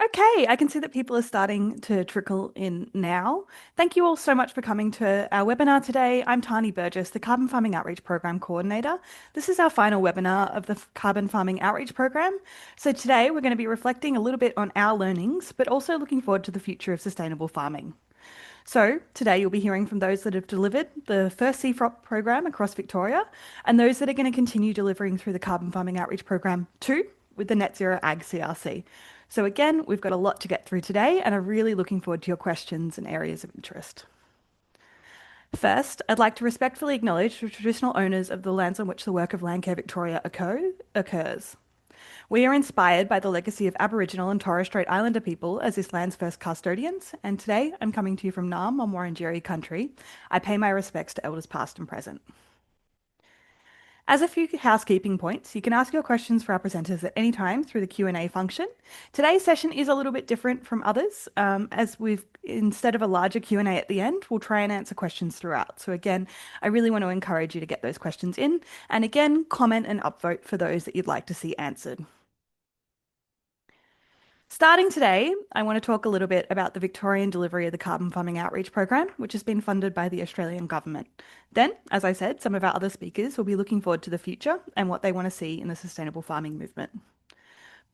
Okay, I can see that people are starting to trickle in now. Thank you all so much for coming to our webinar today. I'm Tani Burgess, the Carbon Farming Outreach Program Coordinator. This is our final webinar of the Carbon Farming Outreach Program. So today we're going to be reflecting a little bit on our learnings, but also looking forward to the future of sustainable farming. So today you'll be hearing from those that have delivered the first CFROP program across Victoria and those that are going to continue delivering through the Carbon Farming Outreach Program 2 with the Net Zero Ag CRC. So again, we've got a lot to get through today and are really looking forward to your questions and areas of interest. First, I'd like to respectfully acknowledge the traditional owners of the lands on which the work of Landcare Victoria occurs. We are inspired by the legacy of Aboriginal and Torres Strait Islander people as this land's first custodians, and today I'm coming to you from Naarm on Wurundjeri country. I pay my respects to elders past and present. As a few housekeeping points, you can ask your questions for our presenters at any time through the Q&A function. Today's session is a little bit different from others, as instead of a larger Q&A at the end, we'll try and answer questions throughout. So again, I really want to encourage you to get those questions in, and again, comment and upvote for those that you'd like to see answered. Starting today, I want to talk a little bit about the Victorian delivery of the Carbon Farming Outreach Program, which has been funded by the Australian Government. Then, as I said, some of our other speakers will be looking forward to the future and what they want to see in the sustainable farming movement.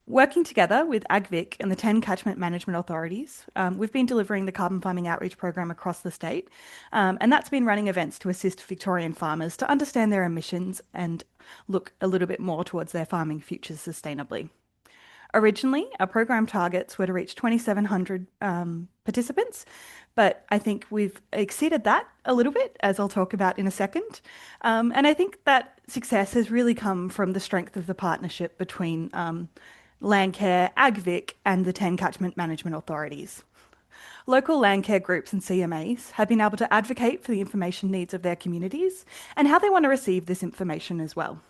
Working together with AgVic and the 10 catchment management authorities, we've been delivering the Carbon Farming Outreach Program across the state, and that's been running events to assist Victorian farmers to understand their emissions and look a little bit more towards their farming futures sustainably. Originally, our program targets were to reach 2,700 participants, but I think we've exceeded that a little bit, as I'll talk about in a second. And I think that success has really come from the strength of the partnership between Landcare, AgVic, and the 10 catchment management authorities. Local landcare groups and CMAs have been able to advocate for the information needs of their communities and how they want to receive this information as well.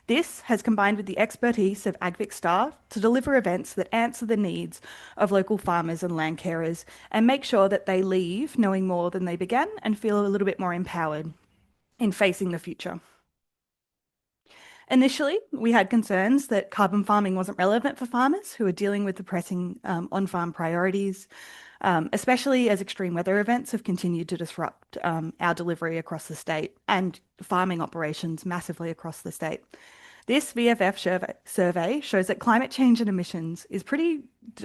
This has combined with the expertise of AgVic staff to deliver events that answer the needs of local farmers and land carers and make sure that they leave knowing more than they began and feel a little bit more empowered in facing the future. Initially, we had concerns that carbon farming wasn't relevant for farmers who are dealing with the pressing on-farm priorities, especially as extreme weather events have continued to disrupt our delivery across the state and farming operations massively across the state. This VFF survey shows that climate change and emissions is pretty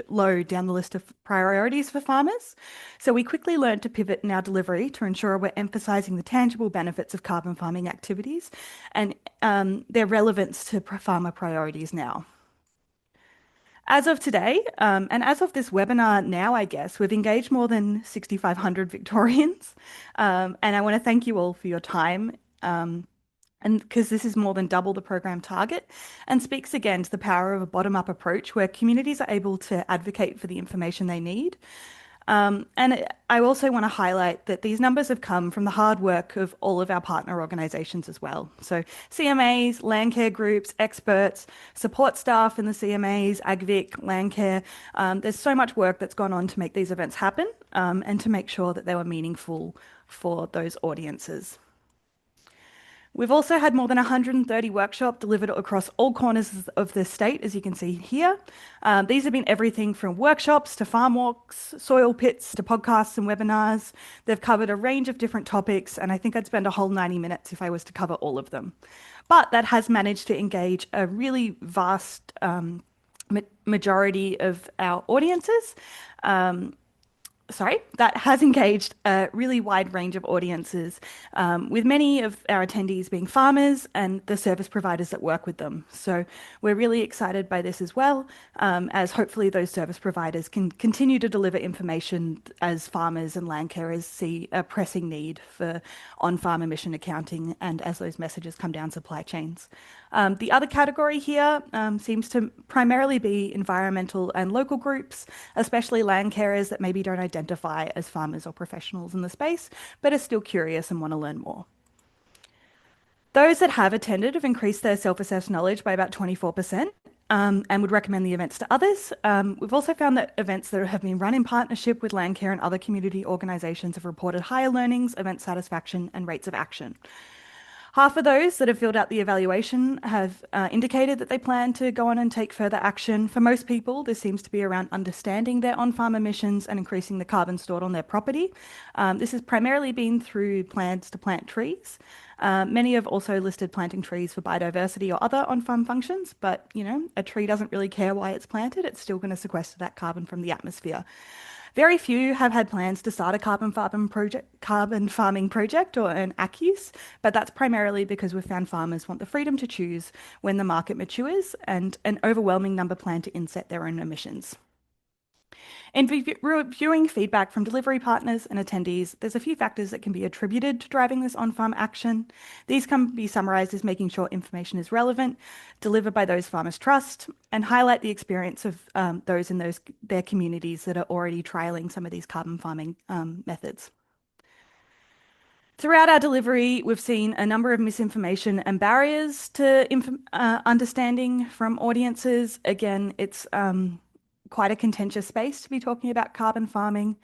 low down the list of priorities for farmers. So we quickly learned to pivot in our delivery to ensure we're emphasising the tangible benefits of carbon farming activities and their relevance to farmer priorities now. As of today, and as of this webinar now, I guess, we've engaged more than 6,500 Victorians. And I want to thank you all for your time. And because this is more than double the program target and speaks again to the power of a bottom-up approach where communities are able to advocate for the information they need. And I also want to highlight that these numbers have come from the hard work of all of our partner organisations as well. So CMAs, Landcare groups, experts, support staff in the CMAs, AgVic, Landcare. There's so much work that's gone on to make these events happen and to make sure that they were meaningful for those audiences. We've also had more than 130 workshops delivered across all corners of the state, as you can see here. These have been everything from workshops to farm walks, soil pits to podcasts and webinars. They've covered a range of different topics, and I think I'd spend a whole 90 minutes if I was to cover all of them. But that has managed to engage a really vast majority of our audiences. That has engaged a really wide range of audiences, with many of our attendees being farmers and the service providers that work with them. So we're really excited by this as well, as hopefully those service providers can continue to deliver information as farmers and land carers see a pressing need for on-farm emission accounting and as those messages come down supply chains. The other category here seems to primarily be environmental and local groups, especially land carers that maybe don't identify as farmers or professionals in the space, but are still curious and want to learn more. Those that have attended have increased their self-assessed knowledge by about 24%. And would recommend the events to others. We've also found that events that have been run in partnership with Landcare and other community organisations have reported higher learnings, event satisfaction and rates of action. Half of those that have filled out the evaluation have indicated that they plan to go on and take further action. For most people, this seems to be around understanding their on-farm emissions and increasing the carbon stored on their property. This has primarily been through plans to plant trees. Many have also listed planting trees for biodiversity or other on-farm functions, but a tree doesn't really care why it's planted. It's still going to sequester that carbon from the atmosphere. Very few have had plans to start a carbon farming project or an ACUs, but that's primarily because we've found farmers want the freedom to choose when the market matures, and an overwhelming number plan to inset their own emissions. In reviewing feedback from delivery partners and attendees, there's a few factors that can be attributed to driving this on-farm action. These can be summarised as making sure information is relevant, delivered by those farmers trust, and highlight the experience of those in their communities that are already trialling some of these carbon farming methods. Throughout our delivery, we've seen a number of misinformation and barriers to understanding from audiences. Again, it's quite a contentious space to be talking about carbon farming.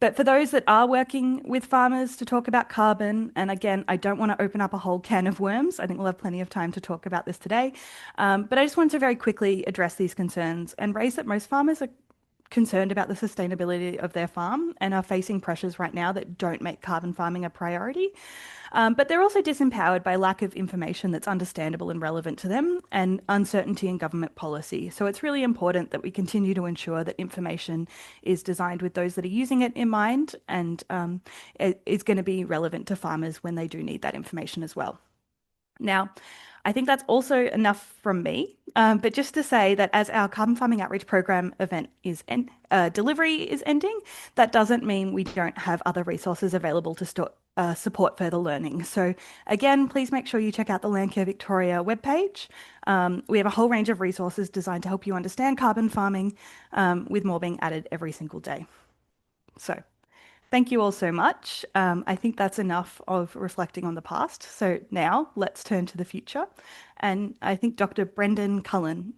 But for those that are working with farmers to talk about carbon, and again, I don't want to open up a whole can of worms. I think we'll have plenty of time to talk about this today. But I just wanted to very quickly address these concerns and raise that most farmers are concerned about the sustainability of their farm and are facing pressures right now that don't make carbon farming a priority. But they're also disempowered by lack of information that's understandable and relevant to them and uncertainty in government policy. So it's really important that we continue to ensure that information is designed with those that are using it in mind and it is going to be relevant to farmers when they do need that information as well. Now, I think that's also enough from me. But just to say that as our carbon farming outreach program delivery is ending, that doesn't mean we don't have other resources available to support further learning. So again, please make sure you check out the Landcare Victoria webpage. We have a whole range of resources designed to help you understand carbon farming, with more being added every single day. So thank you all so much. I think that's enough of reflecting on the past. So now let's turn to the future. And I think Dr. Brendan Cullen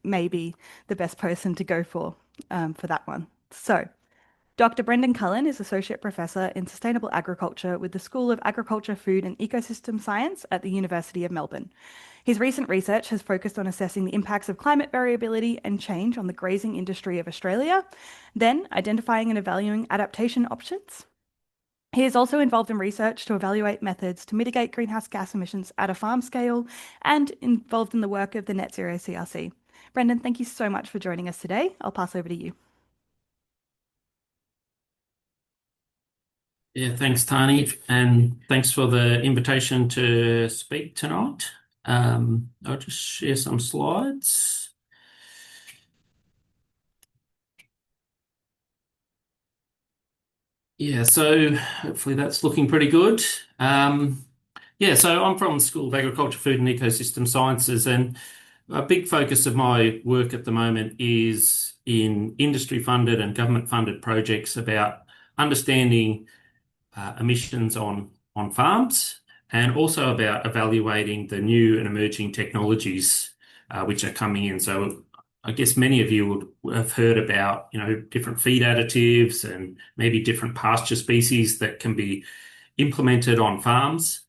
may be the best person to go for that one. So Dr. Brendan Cullen is Associate Professor in Sustainable Agriculture with the School of Agriculture, Food and Ecosystem Science at the University of Melbourne. His recent research has focused on assessing the impacts of climate variability and change on the grazing industry of Australia, then identifying and evaluating adaptation options. He is also involved in research to evaluate methods to mitigate greenhouse gas emissions at a farm scale and involved in the work of the Net Zero CRC. Brendan, thank you so much for joining us today. I'll pass over to you. Yeah, thanks, Tani, and thanks for the invitation to speak tonight. I'll just share some slides. Yeah, so hopefully that's looking pretty good. So I'm from the School of Agriculture, Food and Ecosystem Sciences, and a big focus of my work at the moment is in industry-funded and government-funded projects about understanding emissions on farms, and also about evaluating the new and emerging technologies which are coming in. So I guess many of you would have heard about, different feed additives and maybe different pasture species that can be implemented on farms,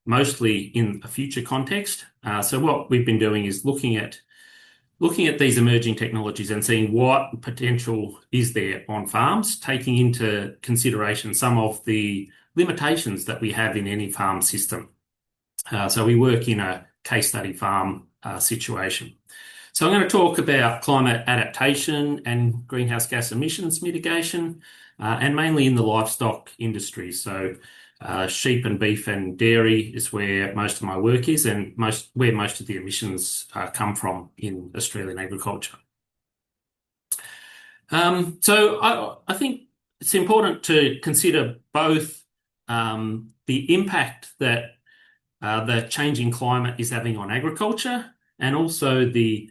mostly in a future context. So what we've been doing is looking at these emerging technologies and seeing what potential is there on farms, taking into consideration some of the limitations that we have in any farm system. So we work in a case study farm situation. So I'm going to talk about climate adaptation and greenhouse gas emissions mitigation, and mainly in the livestock industry. So sheep and beef and dairy is where most of my work is, and where most of the emissions come from in Australian agriculture. So I think it's important to consider both the impact that the changing climate is having on agriculture, and also the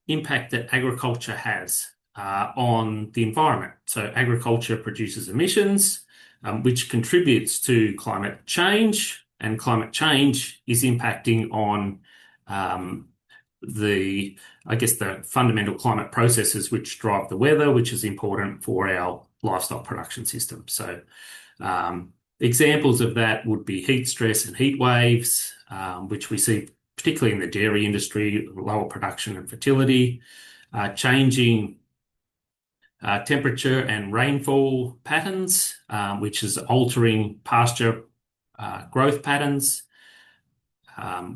impact that agriculture has on the environment. So agriculture produces emissions, which contributes to climate change, and climate change is impacting on the fundamental climate processes which drive the weather, which is important for our livestock production system. So Examples of that would be heat stress and heat waves, which we see particularly in the dairy industry, lower production and fertility, changing temperature and rainfall patterns, which is altering pasture growth patterns.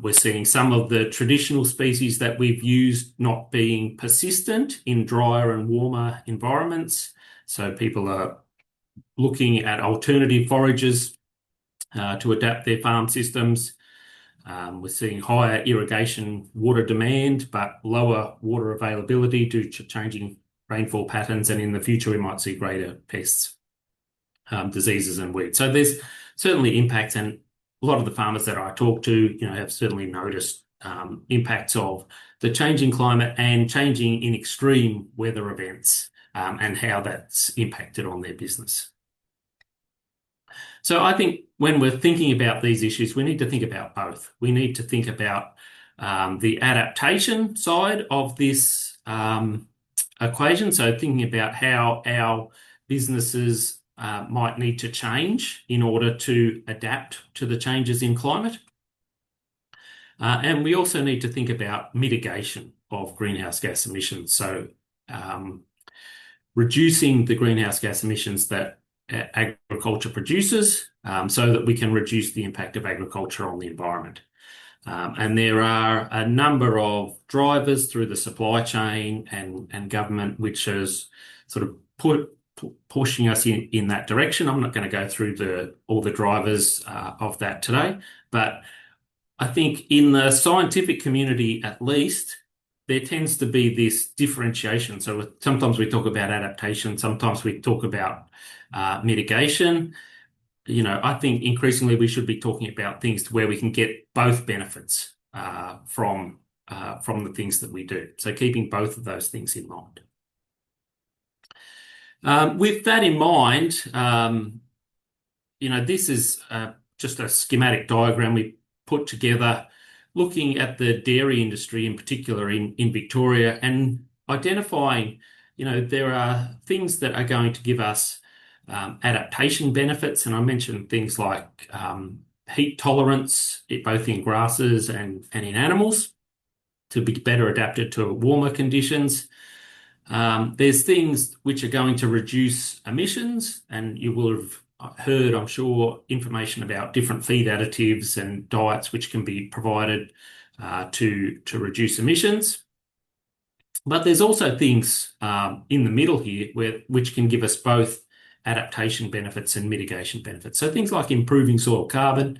We're seeing some of the traditional species that we've used not being persistent in drier and warmer environments. So people are looking at alternative forages to adapt their farm systems. We're seeing higher irrigation water demand, but lower water availability due to changing rainfall patterns. And in the future, we might see greater pests, diseases and weeds. So there's certainly impacts, and a lot of the farmers that I talk to, have certainly noticed impacts of the changing climate and changing in extreme weather events, and how that's impacted on their business. So I think when we're thinking about these issues, we need to think about both. We need to think about the adaptation side of this equation. So thinking about how our businesses might need to change in order to adapt to the changes in climate. And we also need to think about mitigation of greenhouse gas emissions. So reducing the greenhouse gas emissions that agriculture produces, so that we can reduce the impact of agriculture on the environment. And there are a number of drivers through the supply chain and government which is sort of pushing us in that direction. I'm not going to go through all the drivers of that today, but I think in the scientific community at least, there tends to be this differentiation. So sometimes we talk about adaptation, sometimes we talk about mitigation. I think increasingly we should be talking about things where we can get both benefits from the things that we do. So keeping both of those things in mind. With that in mind, this is just a schematic diagram we put together looking at the dairy industry in particular in Victoria and identifying, there are things that are going to give us adaptation benefits. And I mentioned things like heat tolerance, both in grasses and in animals, to be better adapted to warmer conditions. There's things which are going to reduce emissions, and you will have heard, I'm sure, information about different feed additives and diets which can be provided to reduce emissions. But there's also things in the middle here which can give us both adaptation benefits and mitigation benefits. So things like improving soil carbon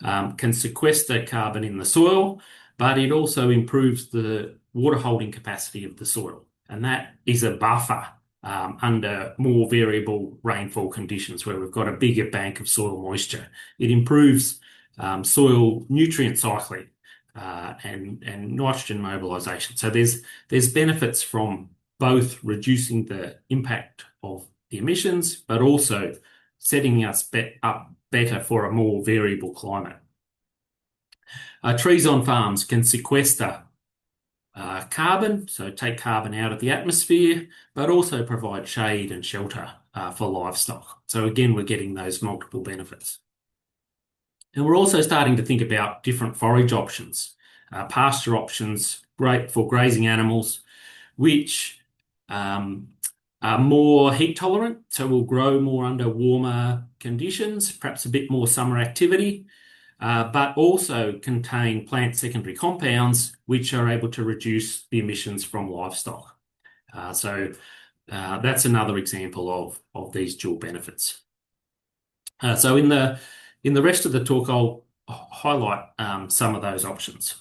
can sequester carbon in the soil, but it also improves the water holding capacity of the soil. And that is a buffer under more variable rainfall conditions where we've got a bigger bank of soil moisture. It improves soil nutrient cycling and nitrogen mobilisation. So there's benefits from both reducing the impact of the emissions, but also setting us up better for a more variable climate. Trees on farms can sequester carbon, so take carbon out of the atmosphere, but also provide shade and shelter for livestock. So again, we're getting those multiple benefits. And we're also starting to think about different forage options, pasture options, great for grazing animals, which are more heat tolerant, so will grow more under warmer conditions, perhaps a bit more summer activity, but also contain plant secondary compounds which are able to reduce the emissions from livestock. So that's another example of these dual benefits. So in the rest of the talk, I'll highlight some of those options.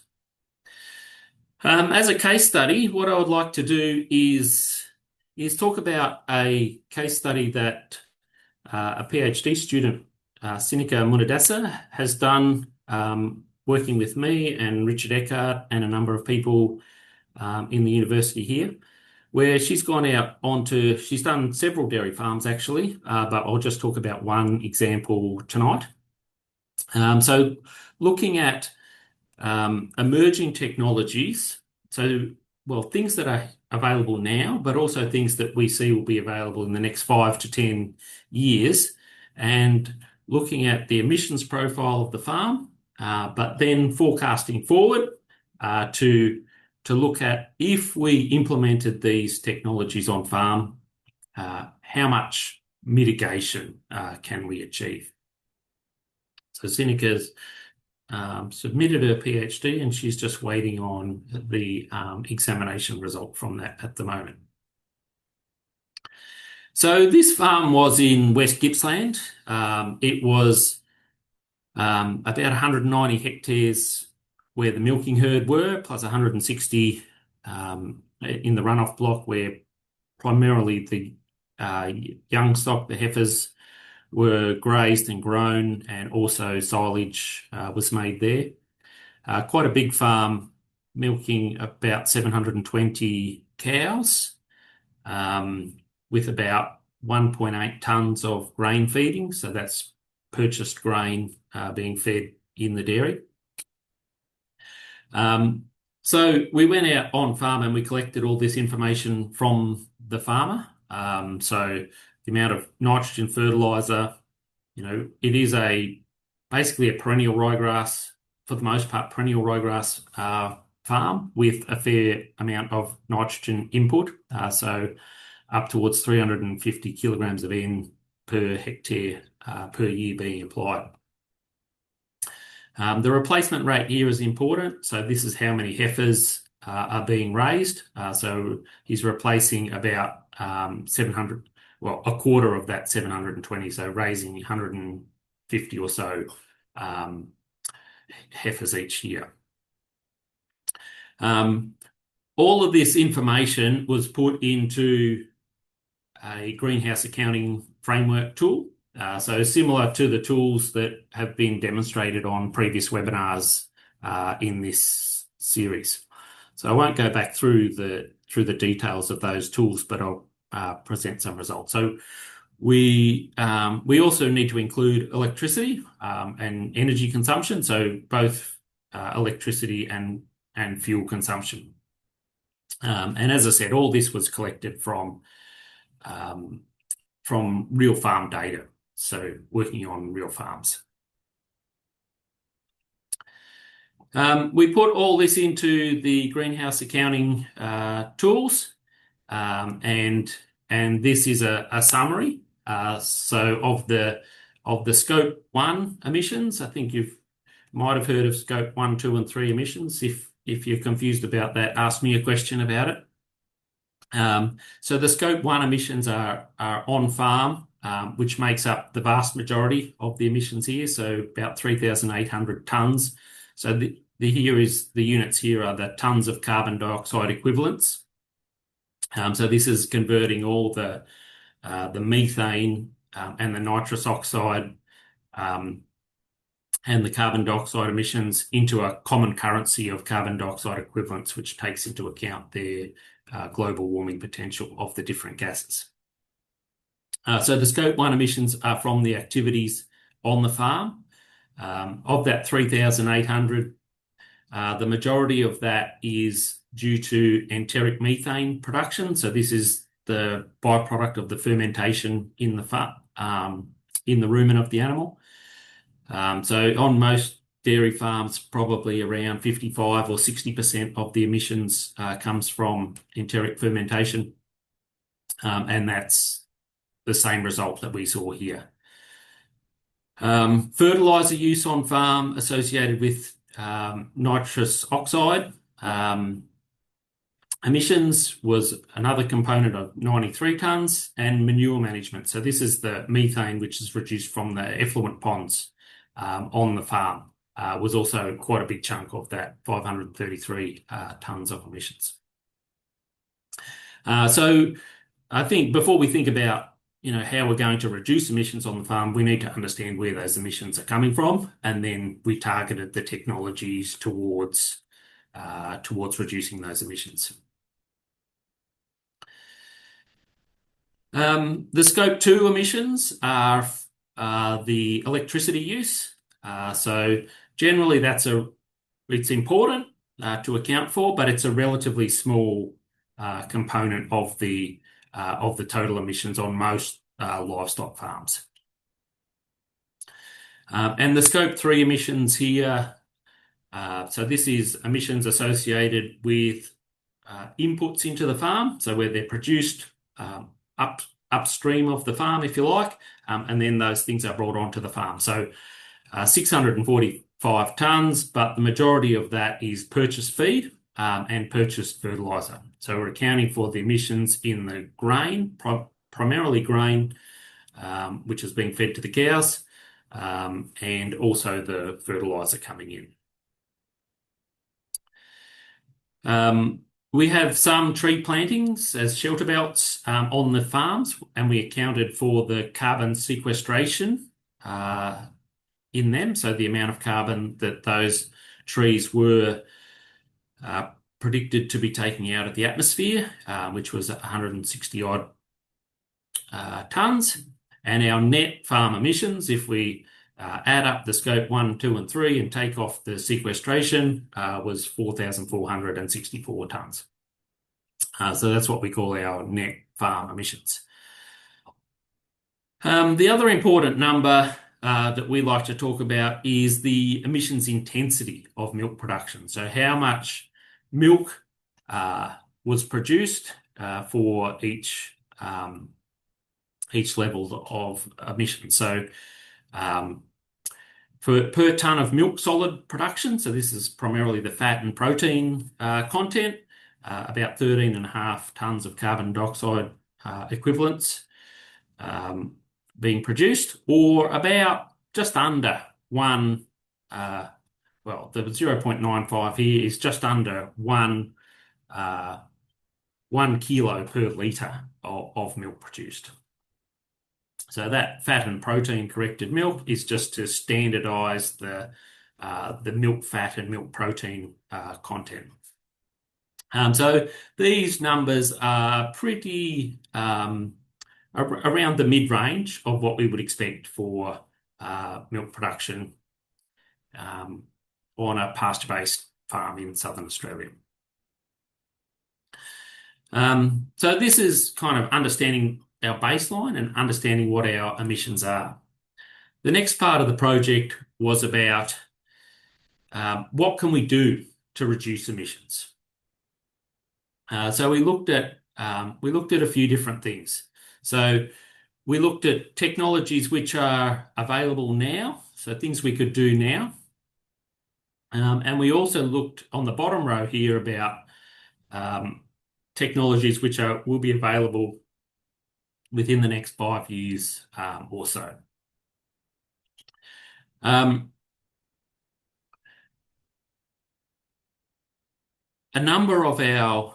As a case study, what I would like to do is talk about a case study that a PhD student, Sinika Munadasa, has done working with me and Richard Eckhart and a number of people in the university here, where she's gone out she's done several dairy farms actually, but I'll just talk about one example tonight. So looking at emerging technologies, things that are available now, but also things that we see will be available in the next 5 to 10 years, and looking at the emissions profile of the farm, but then forecasting forward to look at if we implemented these technologies on farm, how much mitigation can we achieve? So Seneca's submitted her PhD and she's just waiting on the examination result from that at the moment. So this farm was in West Gippsland. It was about 190 hectares where the milking herd were, plus 160 in the runoff block where primarily the young stock, the heifers, were grazed and grown, and also silage was made there. Quite a big farm, milking about 720 cows, with about 1.8 tonnes of grain feeding. So that's purchased grain being fed in the dairy. So we went out on farm and we collected all this information from the farmer. So the amount of nitrogen fertilizer, it is basically a perennial ryegrass, for the most part, perennial ryegrass farm with a fair amount of nitrogen input. So up towards 350 kilograms of N per hectare per year being applied. The replacement rate here is important. So this is how many heifers are being raised. So he's replacing about 700, well, a quarter of that 720. So raising 150 or so heifers each year. All of this information was put into a greenhouse accounting framework tool. So similar to the tools that have been demonstrated on previous webinars in this series. So I won't go back through the details of those tools, but I'll present some results. So we also need to include electricity and energy consumption, so both electricity and fuel consumption. And as I said, all this was collected from real farm data, so working on real farms. We put all this into the greenhouse accounting tools, and this is a summary. So of the scope 1 emissions, I think you might have heard of scope 1, 2, and 3 emissions. If you're confused about that, ask me a question about it. So the scope 1 emissions are on farm, which makes up the vast majority of the emissions here, so about 3,800 tonnes. So the units here are the tonnes of carbon dioxide equivalents. So this is converting all the methane and the nitrous oxide and the carbon dioxide emissions into a common currency of carbon dioxide equivalents, which takes into account their global warming potential of the different gases. So the scope 1 emissions are from the activities on the farm. Of that 3,800, the majority of that is due to enteric methane production. So this is the byproduct of the fermentation in the rumen of the animal. So on most dairy farms, probably around 55 or 60% of the emissions comes from enteric fermentation, and that's the same result that we saw here. Fertilizer use on farm associated with nitrous oxide emissions was another component of 93 tonnes, and manure management. So this is the methane which is reduced from the effluent ponds on the farm, was also quite a big chunk of that 533 tonnes of emissions. So I think before we think about how we're going to reduce emissions on the farm, we need to understand where those emissions are coming from, and then we targeted the technologies towards reducing those emissions. The scope 2 emissions are the electricity use. So generally it's important to account for, but it's a relatively small component of the total emissions on most livestock farms. And the scope 3 emissions here, so this is emissions associated with inputs into the farm, so where they're produced up upstream of the farm, if you like, and then those things are brought onto the farm. So 645 tonnes, but the majority of that is purchased feed and purchased fertiliser. So we're accounting for the emissions in the grain, primarily grain, which is being fed to the cows, and also the fertiliser coming in. We have some tree plantings as shelter belts on the farms, and we accounted for the carbon sequestration in them. So the amount of carbon that those trees were predicted to be taking out of the atmosphere, which was 160 odd tonnes. And our net farm emissions, if we add up the scope 1, 2, and 3 and take off the sequestration, was 4,464 tonnes. So that's what we call our net farm emissions. The other important number that we like to talk about is the emissions intensity of milk production. So how much milk was produced for each level of emission. So per tonne of milk solid production, so this is primarily the fat and protein content, about 13.5 tonnes of carbon dioxide equivalents being produced, or about just under one, well, the 0.95 here is just under 1 kilo per litre of milk produced. So that fat and protein corrected milk is just to standardise the milk fat and milk protein content. So these numbers are pretty around the mid-range of what we would expect for milk production on a pasture-based farm in southern Australia. So this is kind of understanding our baseline and understanding what our emissions are. The next part of the project was about what can we do to reduce emissions. So we looked at a few different things. So we looked at technologies which are available now, so things we could do now. And we also looked on the bottom row here about technologies which will be available within the next 5 years or so. A number of our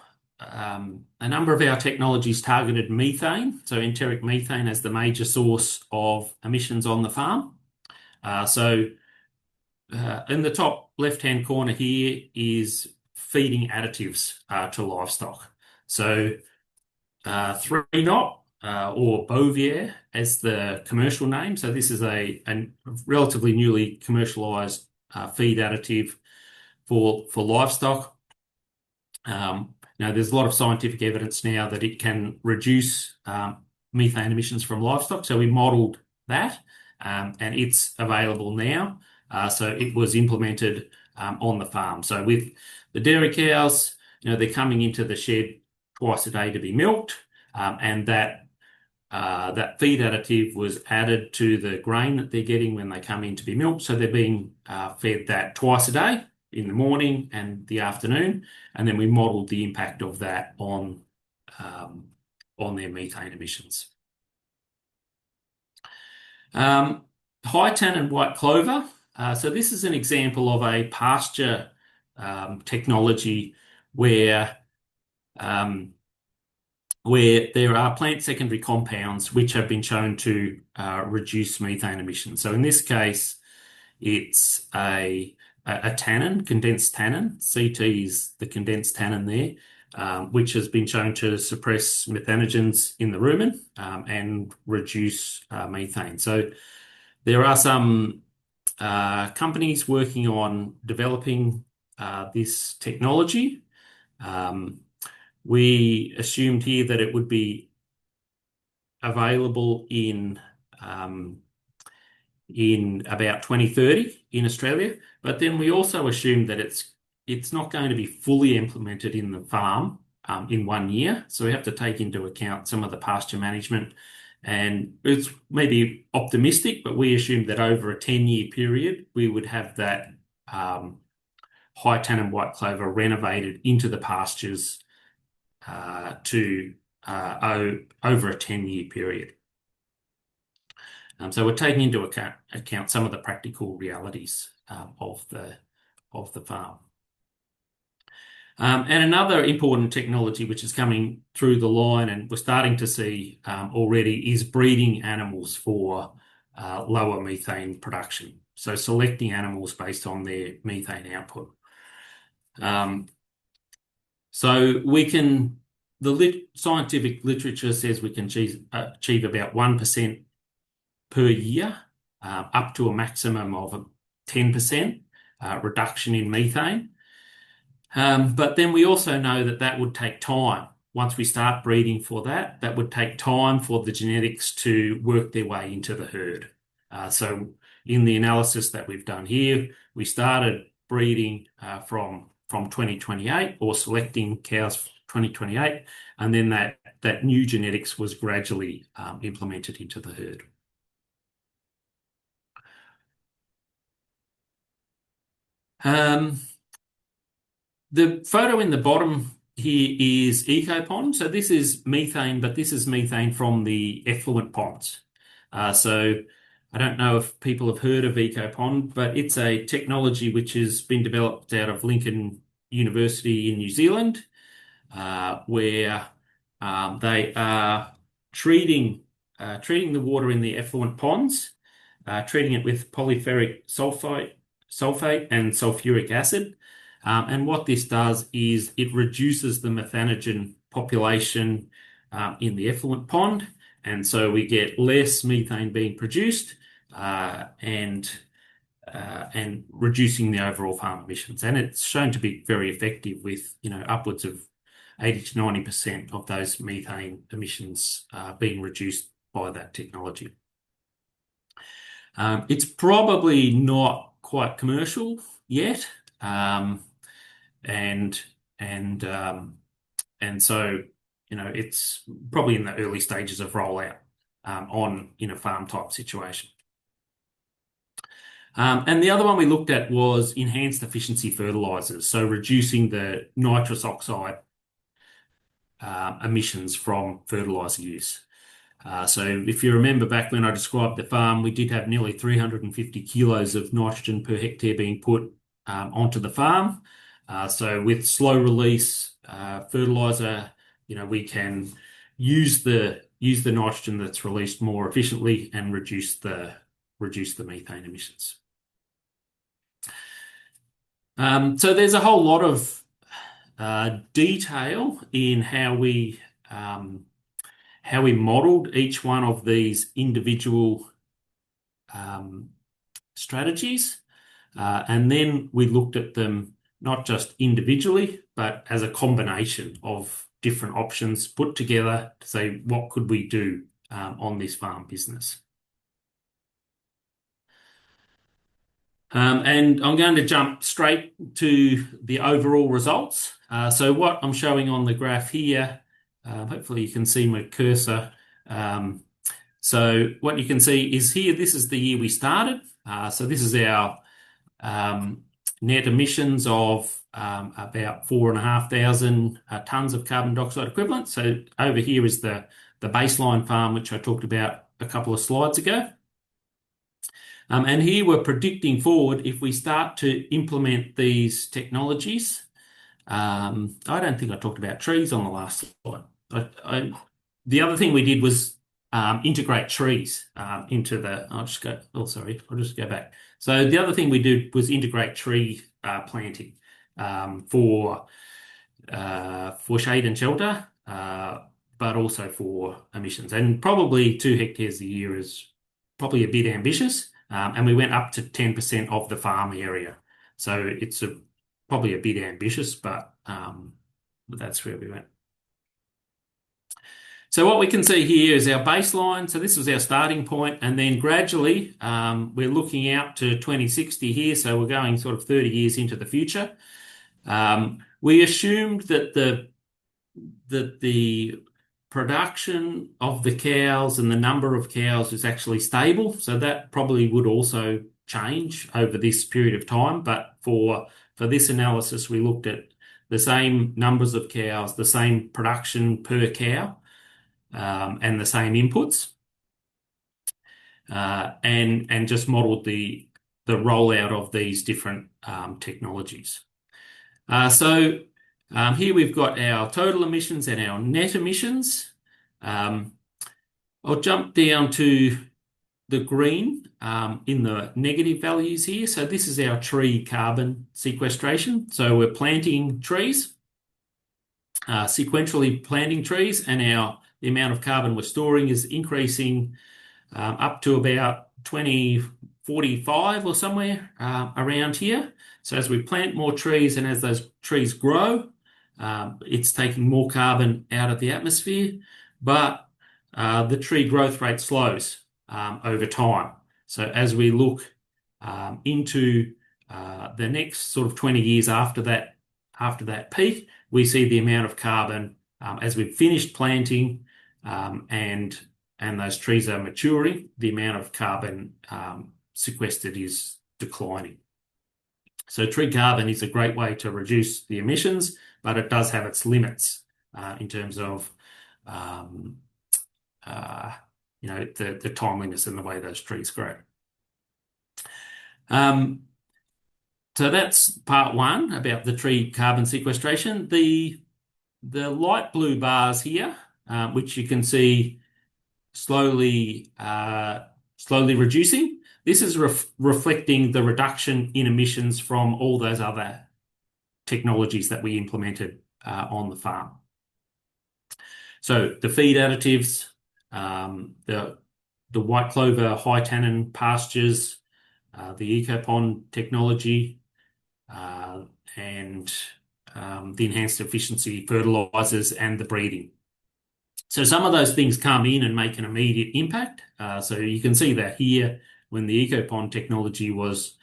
technologies targeted methane, so enteric methane as the major source of emissions on the farm. So in the top left-hand corner here is feeding additives to livestock. So 3-knot or Bovier as the commercial name. So this is a relatively newly commercialised feed additive for livestock. Now, there's a lot of scientific evidence now that it can reduce methane emissions from livestock. So we modelled that, and it's available now. So it was implemented on the farm. So with the dairy cows, they're coming into the shed twice a day to be milked, and that feed additive was added to the grain that they're getting when they come in to be milked. So they're being fed that twice a day, in the morning and the afternoon, and then we modelled the impact of that on their methane emissions. High tannin white clover. So this is an example of a pasture technology where there are plant secondary compounds which have been shown to reduce methane emissions. So in this case, it's a tannin, condensed tannin. CT is the condensed tannin there, which has been shown to suppress methanogens in the rumen and reduce methane. So there are some companies working on developing this technology. We assumed here that it would be available in in about 2030 in Australia. But then we also assume that it's not going to be fully implemented in the farm in 1 year. So we have to take into account some of the pasture management. And it's maybe optimistic, but we assume that over a 10-year period, we would have that high tannin white clover renovated into the pastures to over a 10-year period. So we're taking into account some of the practical realities of the farm. And another important technology which is coming through the line and we're starting to see already is breeding animals for lower methane production. So selecting animals based on their methane output. So the scientific literature says we can achieve about 1% per year, up to a maximum of a 10% reduction in methane. But then we also know that would take time. Once we start breeding for that would take time for the genetics to work their way into the herd. So in the analysis that we've done here, we started breeding from 2028 or selecting cows 2028, and then that new genetics was gradually implemented into the herd. The photo in the bottom here is ecopond. So this is methane, but this is methane from the effluent ponds. So I don't know if people have heard of ecopond, but it's a technology which has been developed out of Lincoln University in New Zealand, where they are treating the water in the effluent ponds, treating it with polyferric sulfate and sulfuric acid. And what this does is it reduces the methanogen population in the effluent pond, and so we get less methane being produced and reducing the overall farm emissions. And it's shown to be very effective with upwards of 80 to 90% of those methane emissions being reduced by that technology. It's probably not quite commercial yet. And so, it's probably in the early stages of rollout in a farm type situation. And the other one we looked at was enhanced efficiency fertilizers, so reducing the nitrous oxide emissions from fertilizer use. So if you remember back when I described the farm, we did have nearly 350 kilos of nitrogen per hectare being put onto the farm. So with slow release fertilizer, we can use the nitrogen that's released more efficiently and reduce the methane emissions. So there's a whole lot of detail in how we modelled each one of these individual strategies, and then we looked at them not just individually, but as a combination of different options put together to say, what could we do on this farm business? And I'm going to jump straight to the overall results. So what I'm showing on the graph here, hopefully you can see my cursor. So what you can see is here, this is the year we started. So this is our net emissions of about 4,500 tonnes of carbon dioxide equivalent. So over here is the baseline farm, which I talked about a couple of slides ago. And here we're predicting forward if we start to implement these technologies. I don't think I talked about trees on the last slide. The other thing we did was integrate trees into the. I'll just go back. So the other thing we did was integrate tree planting for shade and shelter, but also for emissions. And probably 2 hectares a year is probably a bit ambitious. And we went up to 10% of the farm area. So it's probably a bit ambitious, but that's where we went. So what we can see here is our baseline. So this was our starting point, and then gradually we're looking out to 2060 here. So we're going sort of 30 years into the future. We assumed that the production of the cows and the number of cows is actually stable. So that probably would also change over this period of time. But for this analysis, we looked at the same numbers of cows, the same production per cow, and the same inputs, and just modelled the rollout of these different technologies. Here we've got our total emissions and our net emissions. I'll jump down to the green in the negative values here. So this is our tree carbon sequestration. So we're planting trees, sequentially planting trees, and the amount of carbon we're storing is increasing up to about 2045 or somewhere around here. So as we plant more trees and as those trees grow, it's taking more carbon out of the atmosphere, but the tree growth rate slows over time. So as we look into the next sort of 20 years after that peak, we see the amount of carbon as we've finished planting and those trees are maturing, the amount of carbon sequestered is declining. So tree carbon is a great way to reduce the emissions, but it does have its limits in terms of the timeliness and the way those trees grow. So that's part one about the tree carbon sequestration. The light blue bars here, which you can see slowly reducing. This is reflecting the reduction in emissions from all those other technologies that we implemented on the farm. So the feed additives, the white clover high tannin pastures, the EcoPond technology, and the enhanced efficiency fertilizers and the breeding. So some of those things come in and make an immediate impact. So you can see that here when the EcoPond technology was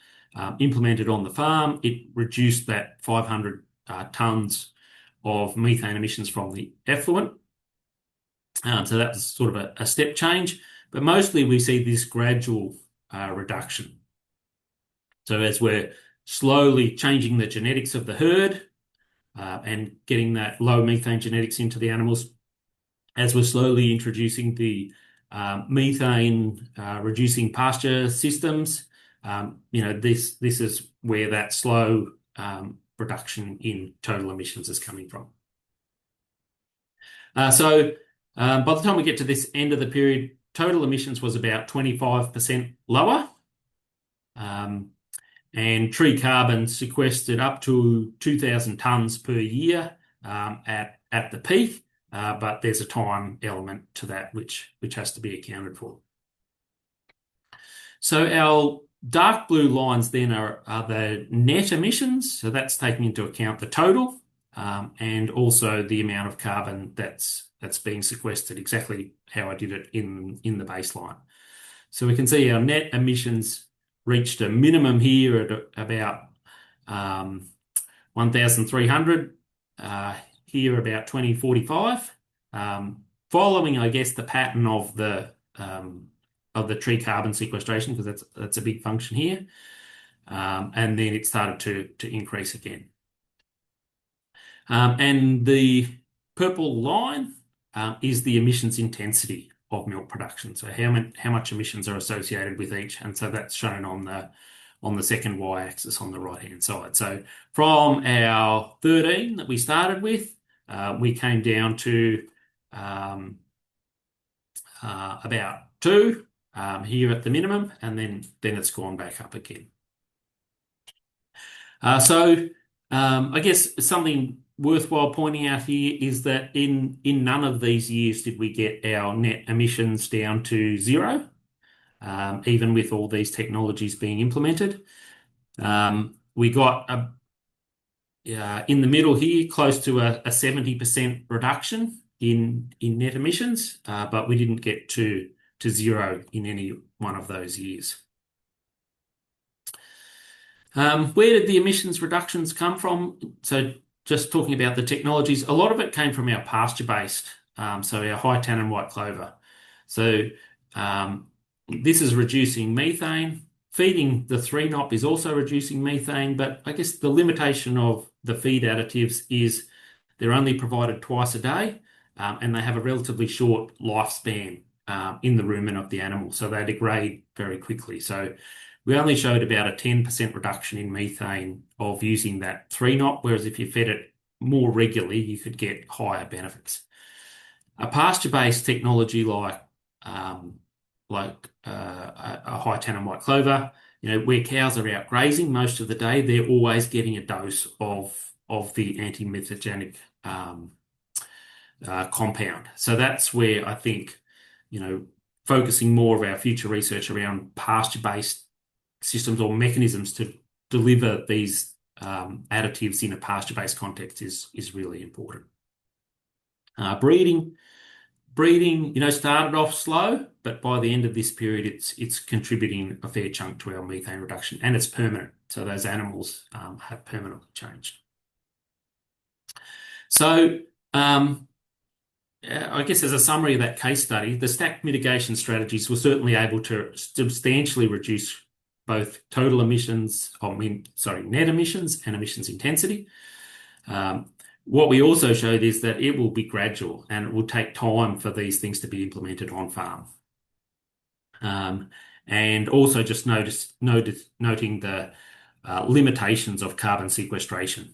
implemented on the farm, it reduced that 500 tonnes of methane emissions from the effluent. So that was sort of a step change, but mostly we see this gradual reduction. So as we're slowly changing the genetics of the herd and getting that low methane genetics into the animals, as we're slowly introducing the methane reducing pasture systems, this is where that slow reduction in total emissions is coming from. So by the time we get to this end of the period, total emissions was about 25% lower, and tree carbon sequestered up to 2,000 tonnes per year at the peak. But there's a time element to that which has to be accounted for. So our dark blue lines then are the net emissions. So that's taking into account the total and also the amount of carbon that's being sequestered, exactly how I did it in the baseline. So we can see our net emissions reached a minimum here at about 1,300. Here about 2045, following, I guess, the pattern of the tree carbon sequestration, because that's a big function here, and then it started to increase again. And the purple line is the emissions intensity of milk production. So how much emissions are associated with each, and so that's shown on the second y-axis on the right-hand side. So from our 13 that we started with, we came down to about 2 here at the minimum, and then it's gone back up again. I guess something worthwhile pointing out here is that in none of these years did we get our net emissions down to 0, even with all these technologies being implemented. We got in the middle here close to a 70% reduction in net emissions, but we didn't get to zero in any one of those years. Where did the emissions reductions come from? So just talking about the technologies, a lot of it came from our pasture-based, so our high tannin white clover. So this is reducing methane. Feeding the 3-NOP is also reducing methane, but I guess the limitation of the feed additives is they're only provided twice a day, and they have a relatively short lifespan in the rumen of the animal, so they degrade very quickly. So we only showed about a 10% reduction in methane of using that 3-NOP, whereas if you fed it more regularly, you could get higher benefits. A pasture-based technology like a high tannin white clover, where cows are out grazing most of the day, they're always getting a dose of the anti-methogenic compound. So that's where I think, focusing more of our future research around pasture-based systems or mechanisms to deliver these additives in a pasture-based context is really important. Breeding, started off slow, but by the end of this period, it's contributing a fair chunk to our methane reduction, and it's permanent. So those animals have permanently changed. So I guess as a summary of that case study, the stack mitigation strategies were certainly able to substantially reduce both total emissions, net emissions and emissions intensity. What we also showed is that it will be gradual and it will take time for these things to be implemented on farm. And also just noting the limitations of carbon sequestration.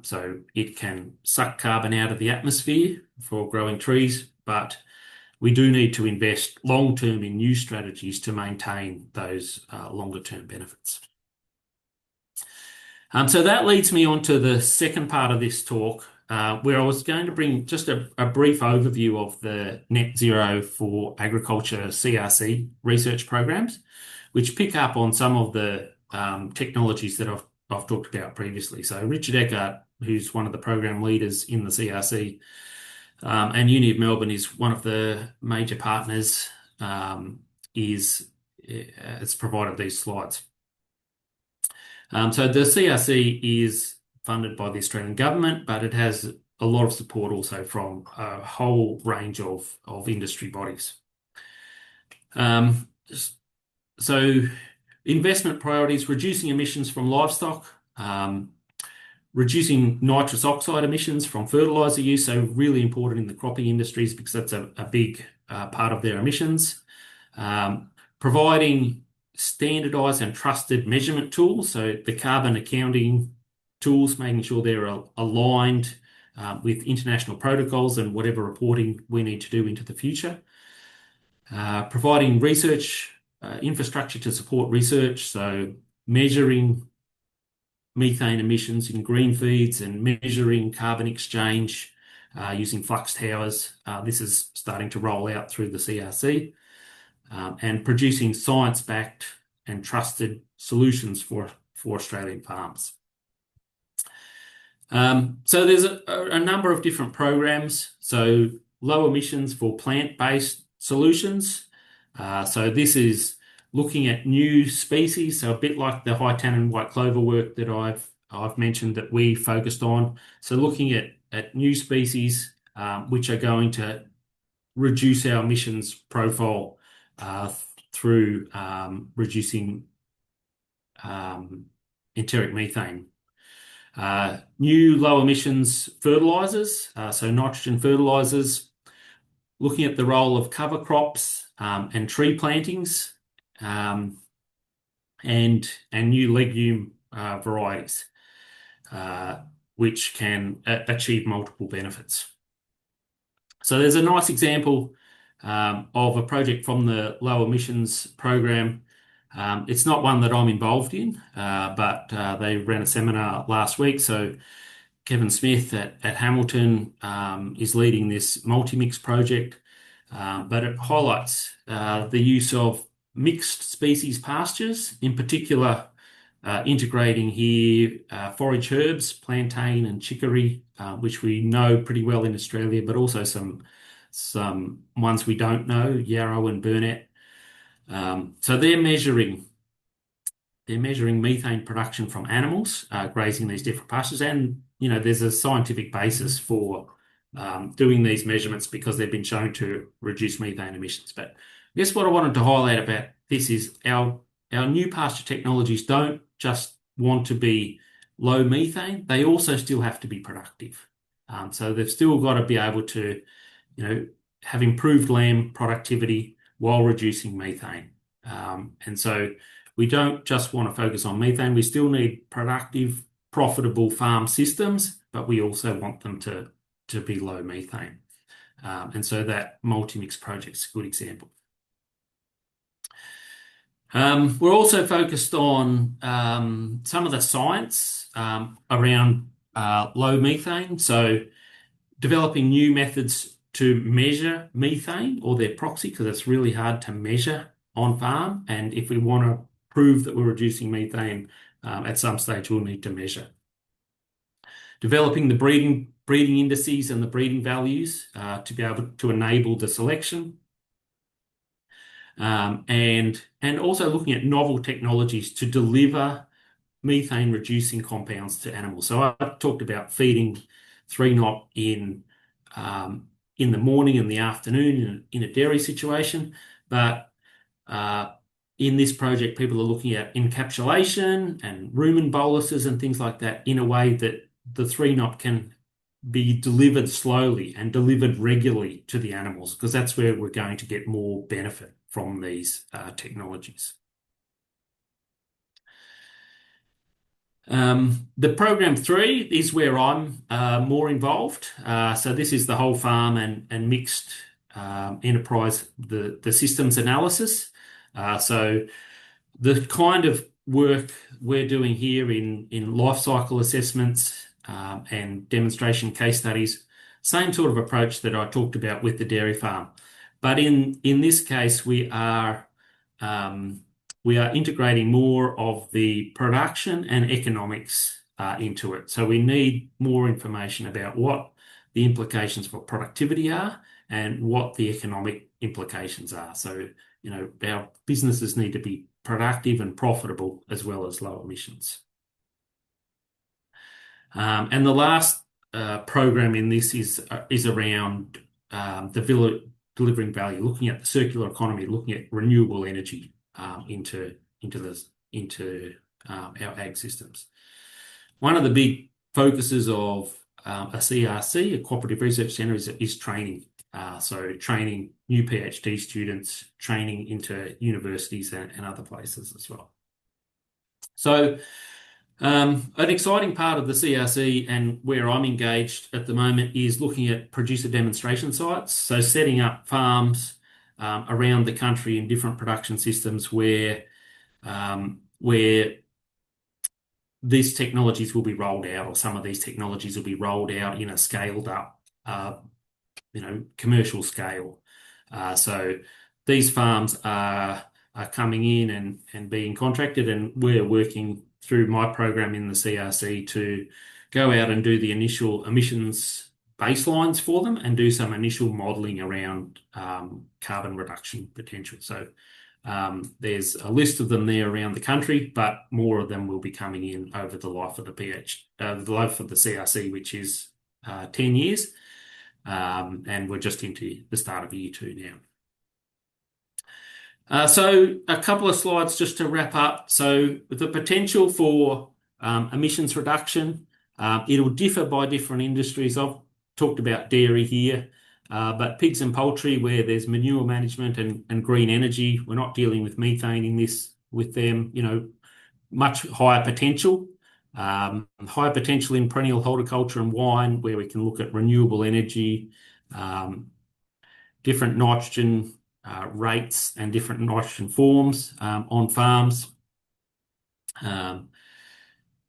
So it can suck carbon out of the atmosphere for growing trees, but we do need to invest long-term in new strategies to maintain those longer-term benefits. So that leads me on to the second part of this talk, where I was going to bring just a brief overview of the Net Zero for Agriculture CRC research programs, which pick up on some of the technologies that I've talked about previously. So Richard Eckert, who's one of the program leaders in the CRC, and Uni of Melbourne is one of the major partners, it's provided these slides. So the CRC is funded by the Australian government, but it has a lot of support also from a whole range of industry bodies. So investment priorities, reducing emissions from livestock, reducing nitrous oxide emissions from fertiliser use, so really important in the cropping industries because that's a big part of their emissions. Providing standardised and trusted measurement tools, so the carbon accounting tools, making sure they're aligned with international protocols and whatever reporting we need to do into the future. Providing research infrastructure to support research, so measuring methane emissions in green feeds and measuring carbon exchange using flux towers. This is starting to roll out through the CRC. And producing science-backed and trusted solutions for Australian farms. So there's a number of different programs. So low emissions for plant-based solutions. So this is looking at new species, so a bit like the high tannin white clover work that I've mentioned that we focused on. So looking at new species which are going to reduce our emissions profile through reducing enteric methane. New low emissions fertilisers, so nitrogen fertilisers, looking at the role of cover crops and tree plantings, and new legume varieties, which can achieve multiple benefits. So there's a nice example of a project from the low emissions program. It's not one that I'm involved in, but they ran a seminar last week. So Kevin Smith at Hamilton is leading this multi-mix project, but it highlights the use of mixed species pastures, in particular integrating here forage herbs, plantain and chicory, which we know pretty well in Australia, but also some ones we don't know, yarrow and burnet. So they're measuring methane production from animals grazing these different pastures, and there's a scientific basis for doing these measurements because they've been shown to reduce methane emissions. But I guess what I wanted to highlight about this is our new pasture technologies don't just want to be low methane; they also still have to be productive. So they've still got to be able to, have improved land productivity while reducing methane. And so we don't just want to focus on methane. We still need productive, profitable farm systems, but we also want them to be low methane. And so that multi-mix project is a good example. We're also focused on some of the science around low methane. So developing new methods to measure methane or their proxy, because it's really hard to measure on farm. And if we want to prove that we're reducing methane, at some stage we'll need to measure. Developing the breeding indices and the breeding values to be able to enable the selection. And also looking at novel technologies to deliver methane reducing compounds to animals. So I talked about feeding 3-knot in the morning and the afternoon in a dairy situation, but in this project, people are looking at encapsulation and rumen boluses and things like that in a way that the 3-knot can be delivered slowly and delivered regularly to the animals, because that's where we're going to get more benefit from these technologies. The program 3 is where I'm more involved. So this is the whole farm and mixed enterprise, the systems analysis. So the kind of work we're doing here in life cycle assessments and demonstration case studies, same sort of approach that I talked about with the dairy farm. But in this case, we are integrating more of the production and economics into it. So we need more information about what the implications for productivity are and what the economic implications are. So, our businesses need to be productive and profitable as well as low emissions. And the last program in this is around delivering value, looking at the circular economy, looking at renewable energy into our ag systems. One of the big focuses of a CRC, a cooperative research centre, is training. So training new PhD students, training into universities and other places as well. So an exciting part of the CRC and where I'm engaged at the moment is looking at producer demonstration sites. So setting up farms around the country in different production systems where these technologies will be rolled out, or some of these technologies will be rolled out in a scaled up, commercial scale. So these farms are coming in and being contracted, and we're working through my program in the CRC to go out and do the initial emissions baselines for them and do some initial modelling around carbon reduction potential. So there's a list of them there around the country, but more of them will be coming in over the life of the life of the CRC, which is 10 years. And we're just into the start of year 2 now. So a couple of slides just to wrap up. So the potential for emissions reduction, it'll differ by different industries. I've talked about dairy here, but pigs and poultry, where there's manure management and green energy, we're not dealing with methane in this with them, much higher potential. Higher potential in perennial horticulture and wine, where we can look at renewable energy, different nitrogen rates and different nitrogen forms on farms.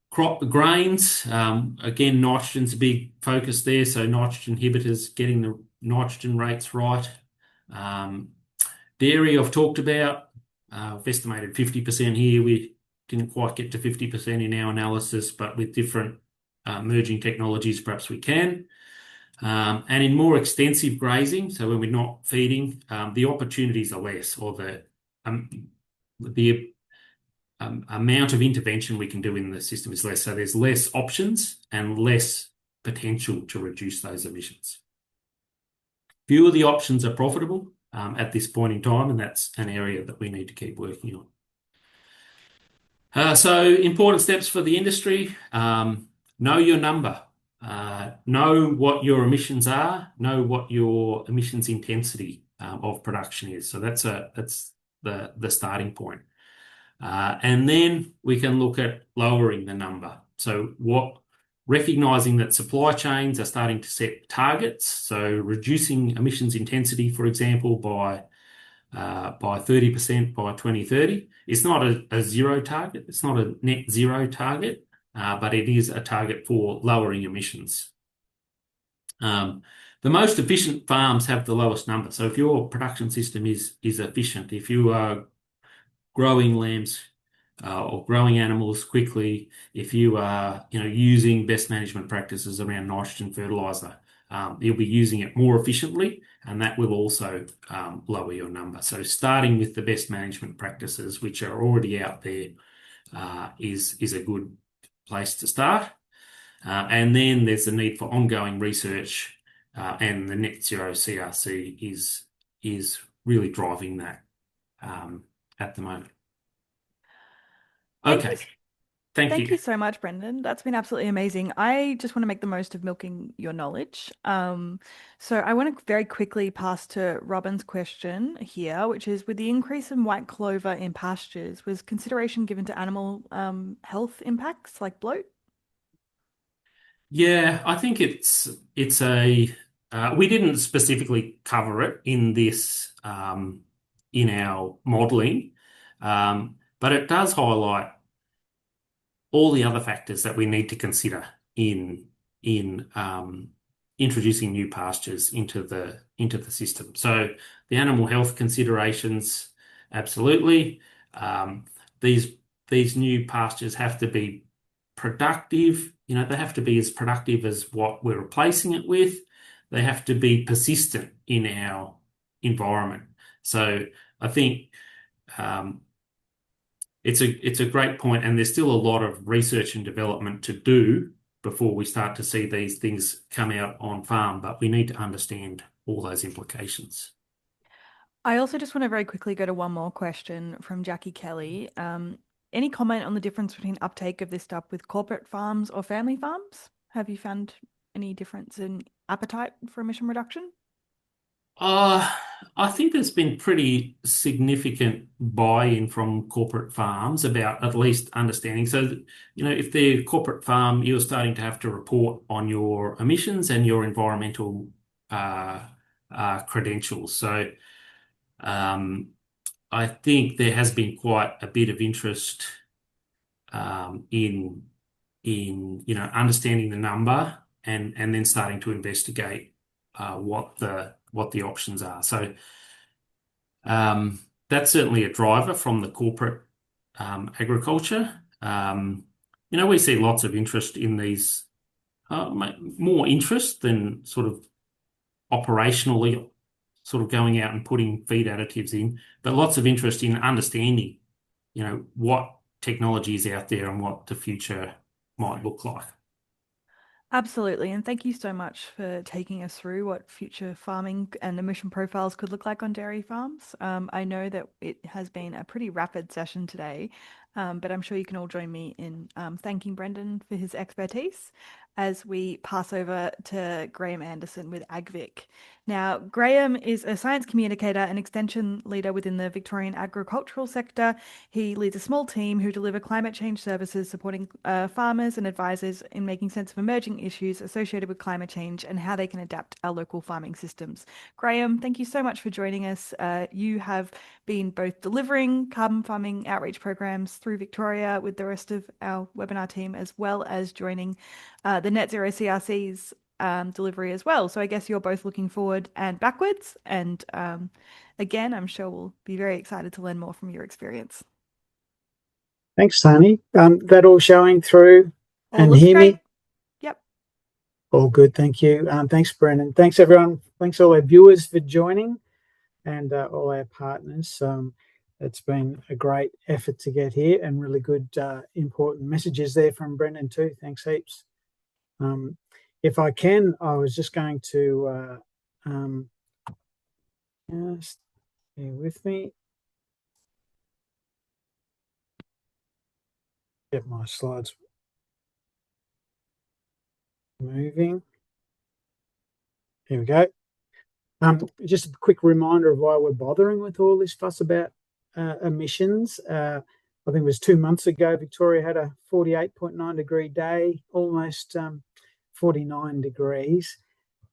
Crop grains, again, nitrogen's a big focus there, so nitrogen inhibitors, getting the nitrogen rates right. Dairy I've talked about, I've estimated 50% here. didn't quite get to 50% in our analysis, but with different merging technologies, perhaps we can. And in more extensive grazing, so when we're not feeding, the opportunities are less, or um, the amount of intervention we can do in the system is less. So there's less options and less potential to reduce those emissions. Few of the options are profitable at this point in time, and that's an area that we need to keep working on. So important steps for the industry. Know your number. Know what your emissions are. Know what your emissions intensity of production is. So that's the starting point. And then we can look at lowering the number. So recognizing that supply chains are starting to set targets. So reducing emissions intensity, for example, by 30% by 2030. It's not a zero target. It's not a net zero target, but it is a target for lowering emissions. The most efficient farms have the lowest number. So if your production system is efficient, if you are growing lambs or growing animals quickly, if you are using best management practices around nitrogen fertilizer, you'll be using it more efficiently, and that will also lower your number. So starting with the best management practices, which are already out there, is a good place to start. And then there's the need for ongoing research, and the net zero CRC is really driving that at the moment. Thank you. Okay, thank Thank you you. so much, Brendan. That's been absolutely amazing. I just want to make the most of milking your knowledge. So I want to very quickly pass to Robin's question here, which is, with the increase in white clover in pastures, was consideration given to animal health impacts like bloat? Yeah, I think it's a we didn't specifically cover it in this in our modelling, but it does highlight all the other factors that we need to consider in introducing new pastures into the system. So the animal health considerations, absolutely. Um, these these new pastures have to be productive. They have to be as productive as what we're replacing it with. They have to be persistent in our environment. So I think um, it's a great point, and there's still a lot of research and development to do before we start to see these things come out on farm, but we need to understand all those implications. I also just want to very quickly go to one more question from Jackie Kelly. Any comment on the difference between uptake of this stuff with corporate farms or family farms? Have you found any difference in appetite for emission reduction? Uh, I think there's been pretty significant buy-in from corporate farms about at least understanding. So, if the corporate farm, you're starting to have to report on your emissions and your environmental uh, credentials. So, um, I think there has been quite a bit of interest in understanding the number and then starting to investigate what the options are. So that's certainly a driver from the corporate agriculture. We see lots of interest in these, more interest than sort of operationally sort of going out and putting feed additives in, but lots of interest in understanding, what technology is out there and what the future might look like. Absolutely. And thank you so much for taking us through what future farming and emission profiles could look like on dairy farms. I know that it has been a pretty rapid session today, but I'm sure you can all join me in thanking Brendan for his expertise as we pass over to Graham Anderson with AgVic. Now, Graham is a science communicator and extension leader within the Victorian agricultural sector. He leads a small team who deliver climate change services supporting farmers and advisors in making sense of emerging issues associated with climate change and how they can adapt our local farming systems. Graham, thank you so much for joining us. You have been both delivering carbon farming outreach programs through Victoria with the rest of our webinar team, as well as joining the Net Zero CRC's delivery as well. So I guess you're both looking forward and backwards. And again, I'm sure we'll be very excited to learn more from your experience. Thanks, Tony. That all showing through All and looks hear great. me? Yep. All good, thank you. Thanks, Brendan. Thanks, everyone. Thanks, all our viewers for joining and all our partners. It's been a great effort to get here and really good, important messages there from Brendan too. Thanks heaps. If I can, I was just going to just bear with me. Get my slides moving. Here we go. Just a quick reminder of why we're bothering with all this fuss about emissions. I think it was 2 months ago, Victoria had a 48.9-degree day, almost 49 degrees.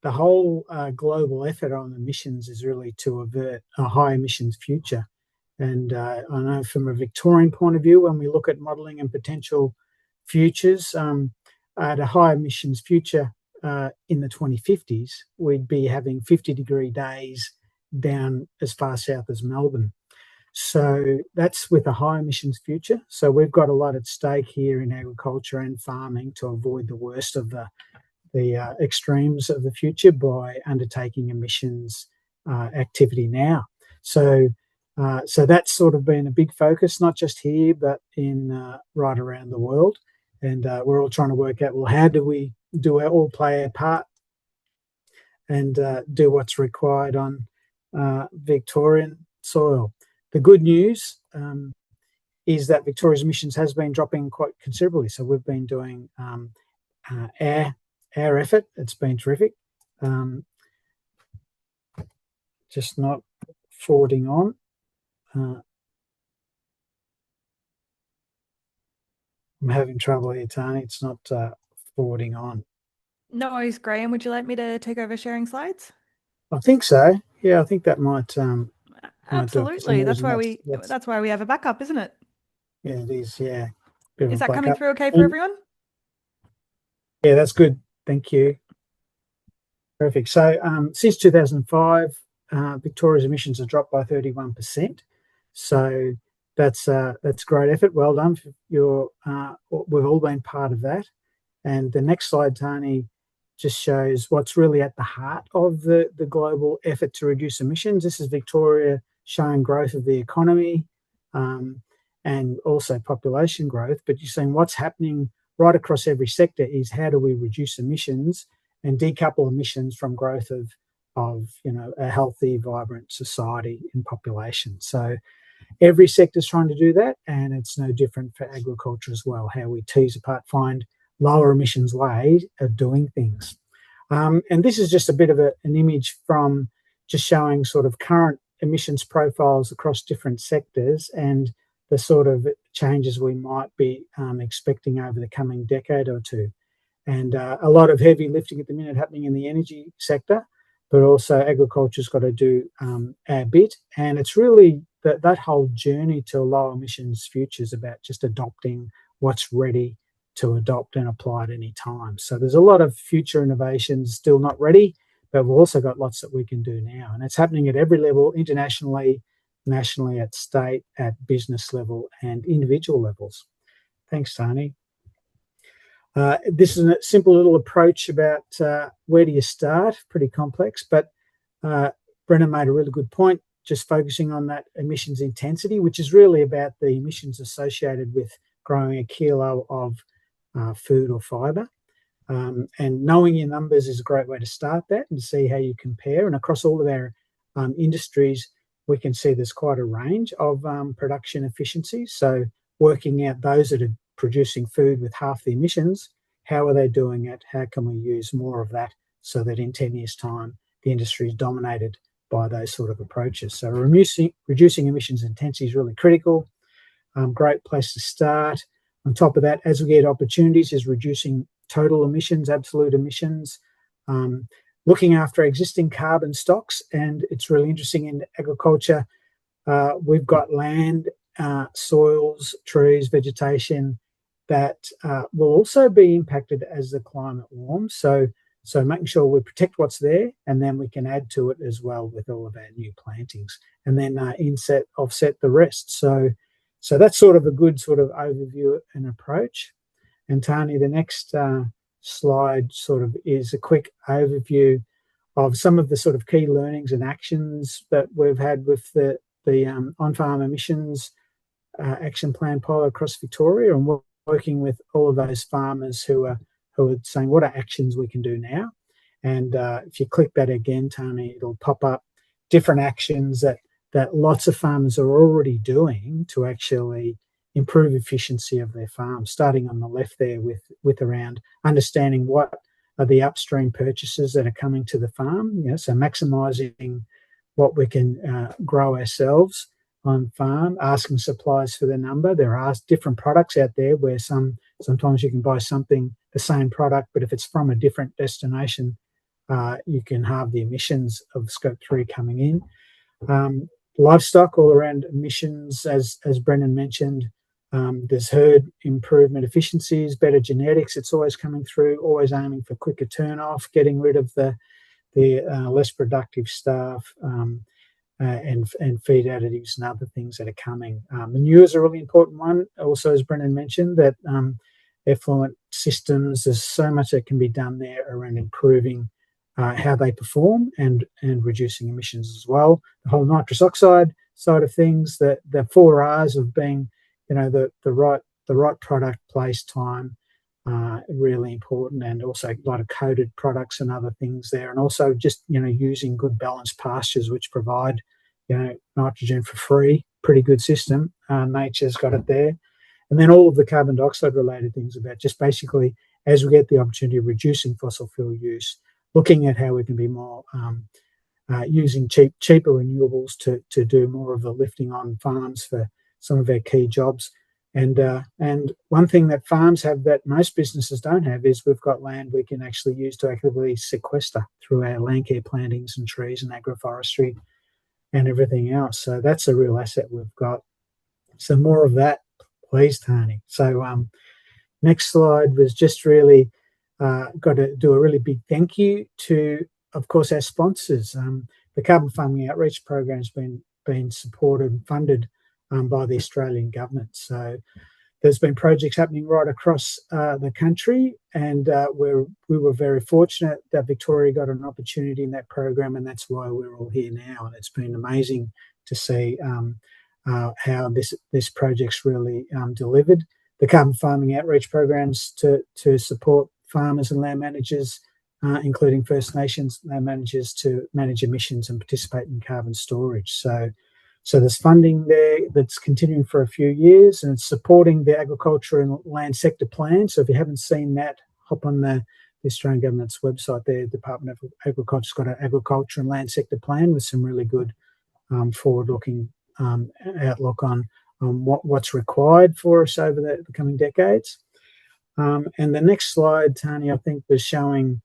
The whole global effort on emissions is really to avert a high emissions future. And I know from a Victorian point of view, when we look at modelling and potential futures, at a high emissions future, in the 2050s, we'd be having 50-degree days down as far south as Melbourne. So that's with a high emissions future. So we've got a lot at stake here in agriculture and farming to avoid the worst of the extremes of the future by undertaking emissions activity now. So that's sort of been a big focus, not just here, but in right around the world. And we're all trying to work out, well, how do we all play our part and do what's required on Victorian soil. The good news is that Victoria's emissions has been dropping quite considerably. So we've been doing our effort. It's been terrific. Just not forwarding on. I'm having trouble here, Tony. It's not forwarding on. No worries, Graham. Would you like me to take over sharing slides? I think so. Yeah, I think that might. Absolutely. That's why we have a backup, isn't it? Yeah, it is. Yeah. Bit Is of a that coming backup. through okay for everyone? Yeah, that's good. Thank you. Perfect. So since 2005, Victoria's emissions have dropped by 31%. So that's great effort. Well done. We've all been part of that. And the next slide, Tony, just shows what's really at the heart of the global effort to reduce emissions. This is Victoria showing growth of the economy and also population growth. But you're seeing what's happening right across every sector is how do we reduce emissions and decouple emissions from growth of a healthy, vibrant society and population. So every sector is trying to do that, and it's no different for agriculture as well, how we tease apart, find lower emissions ways of doing things. And this is just a bit of an image from just showing sort of current emissions profiles across different sectors and the sort of changes we might be expecting over the coming decade or two. And a lot of heavy lifting at the minute happening in the energy sector, but also agriculture's got to do our bit. And it's really that whole journey to a low emissions future is about just adopting what's ready to adopt and apply at any time. So there's a lot of future innovations still not ready, but we've also got lots that we can do now. And it's happening at every level, internationally, nationally, at state, at business level, and individual levels. Thanks, Tony. This is a simple little approach about where do you start, pretty complex, but Brennan made a really good point, just focusing on that emissions intensity, which is really about the emissions associated with growing a kilo of food or fibre. And knowing your numbers is a great way to start that and see how you compare. And across all of our industries, we can see there's quite a range of production efficiencies. So working out those that are producing food with half the emissions, how are they doing it? How can we use more of that so that in 10 years' time, the industry is dominated by those sort of approaches? So reducing emissions intensity is really critical. Great place to start. On top of that, as we get opportunities, is reducing total emissions, absolute emissions, looking after existing carbon stocks. And it's really interesting in agriculture, we've got land, soils, trees, vegetation that will also be impacted as the climate warms. So making sure we protect what's there, and then we can add to it as well with all of our new plantings, and then offset the rest. So So that's sort of a good sort of overview and approach. And Tani, the next slide sort of is a quick overview of some of the sort of key learnings and actions that we've had with the on-farm emissions action plan pilot across Victoria, and we're working with all of those farmers who are saying what are actions we can do now. And if you click that again, Tony, it'll pop up different actions that lots of farmers are already doing to actually improve efficiency of their farm. Starting on the left there with around understanding what are the upstream purchases that are coming to the farm. So maximising what we can grow ourselves on farm, asking suppliers for the number. There are different products out there where sometimes you can buy something, the same product, but if it's from a different destination, you can halve the emissions of Scope 3 coming in. Livestock, all around emissions, as Brendan mentioned, there's herd improvement efficiencies, better genetics. It's always coming through, always aiming for quicker turn-off, getting rid of the less productive stuff, and feed additives and other things that are coming. Manure is a really important one. Also, as Brendan mentioned, that effluent systems, there's so much that can be done there around improving how they perform and reducing emissions as well. The whole nitrous oxide side of things, the 4 R's of being, the right product, place, time, really important, and also a lot of coated products and other things there, and also just using good balanced pastures which provide nitrogen for free. Pretty good system. Nature's got it there. And then all of the carbon dioxide related things about just basically, as we get the opportunity of reducing fossil fuel use, looking at how we can be more using cheaper renewables to do more of the lifting on farms for some of our key jobs. And one thing that farms have that most businesses don't have is we've got land we can actually use to actively sequester through our landcare plantings and trees and agroforestry and everything else. So that's a real asset we've got. So more of that, please, Tony. So next slide was just really got to do a really big thank you to, of course, our sponsors. The Carbon Farming Outreach Program has been supported and funded by the Australian government. So there's been projects happening right across the country, and we were very fortunate that Victoria got an opportunity in that program, and that's why we're all here now. And it's been amazing to see how this project's really delivered. The Carbon Farming Outreach Programs to support farmers and land managers, including First Nations land managers, to manage emissions and participate in carbon storage. So there's funding there that's continuing for a few years, and it's supporting the agriculture and land sector plan. So if you haven't seen that, hop on the Australian government's website there. Department of Agriculture's got an agriculture and land sector plan with some really good forward-looking outlook on what's required for us over the coming decades. And the next slide, Tony, I think was showing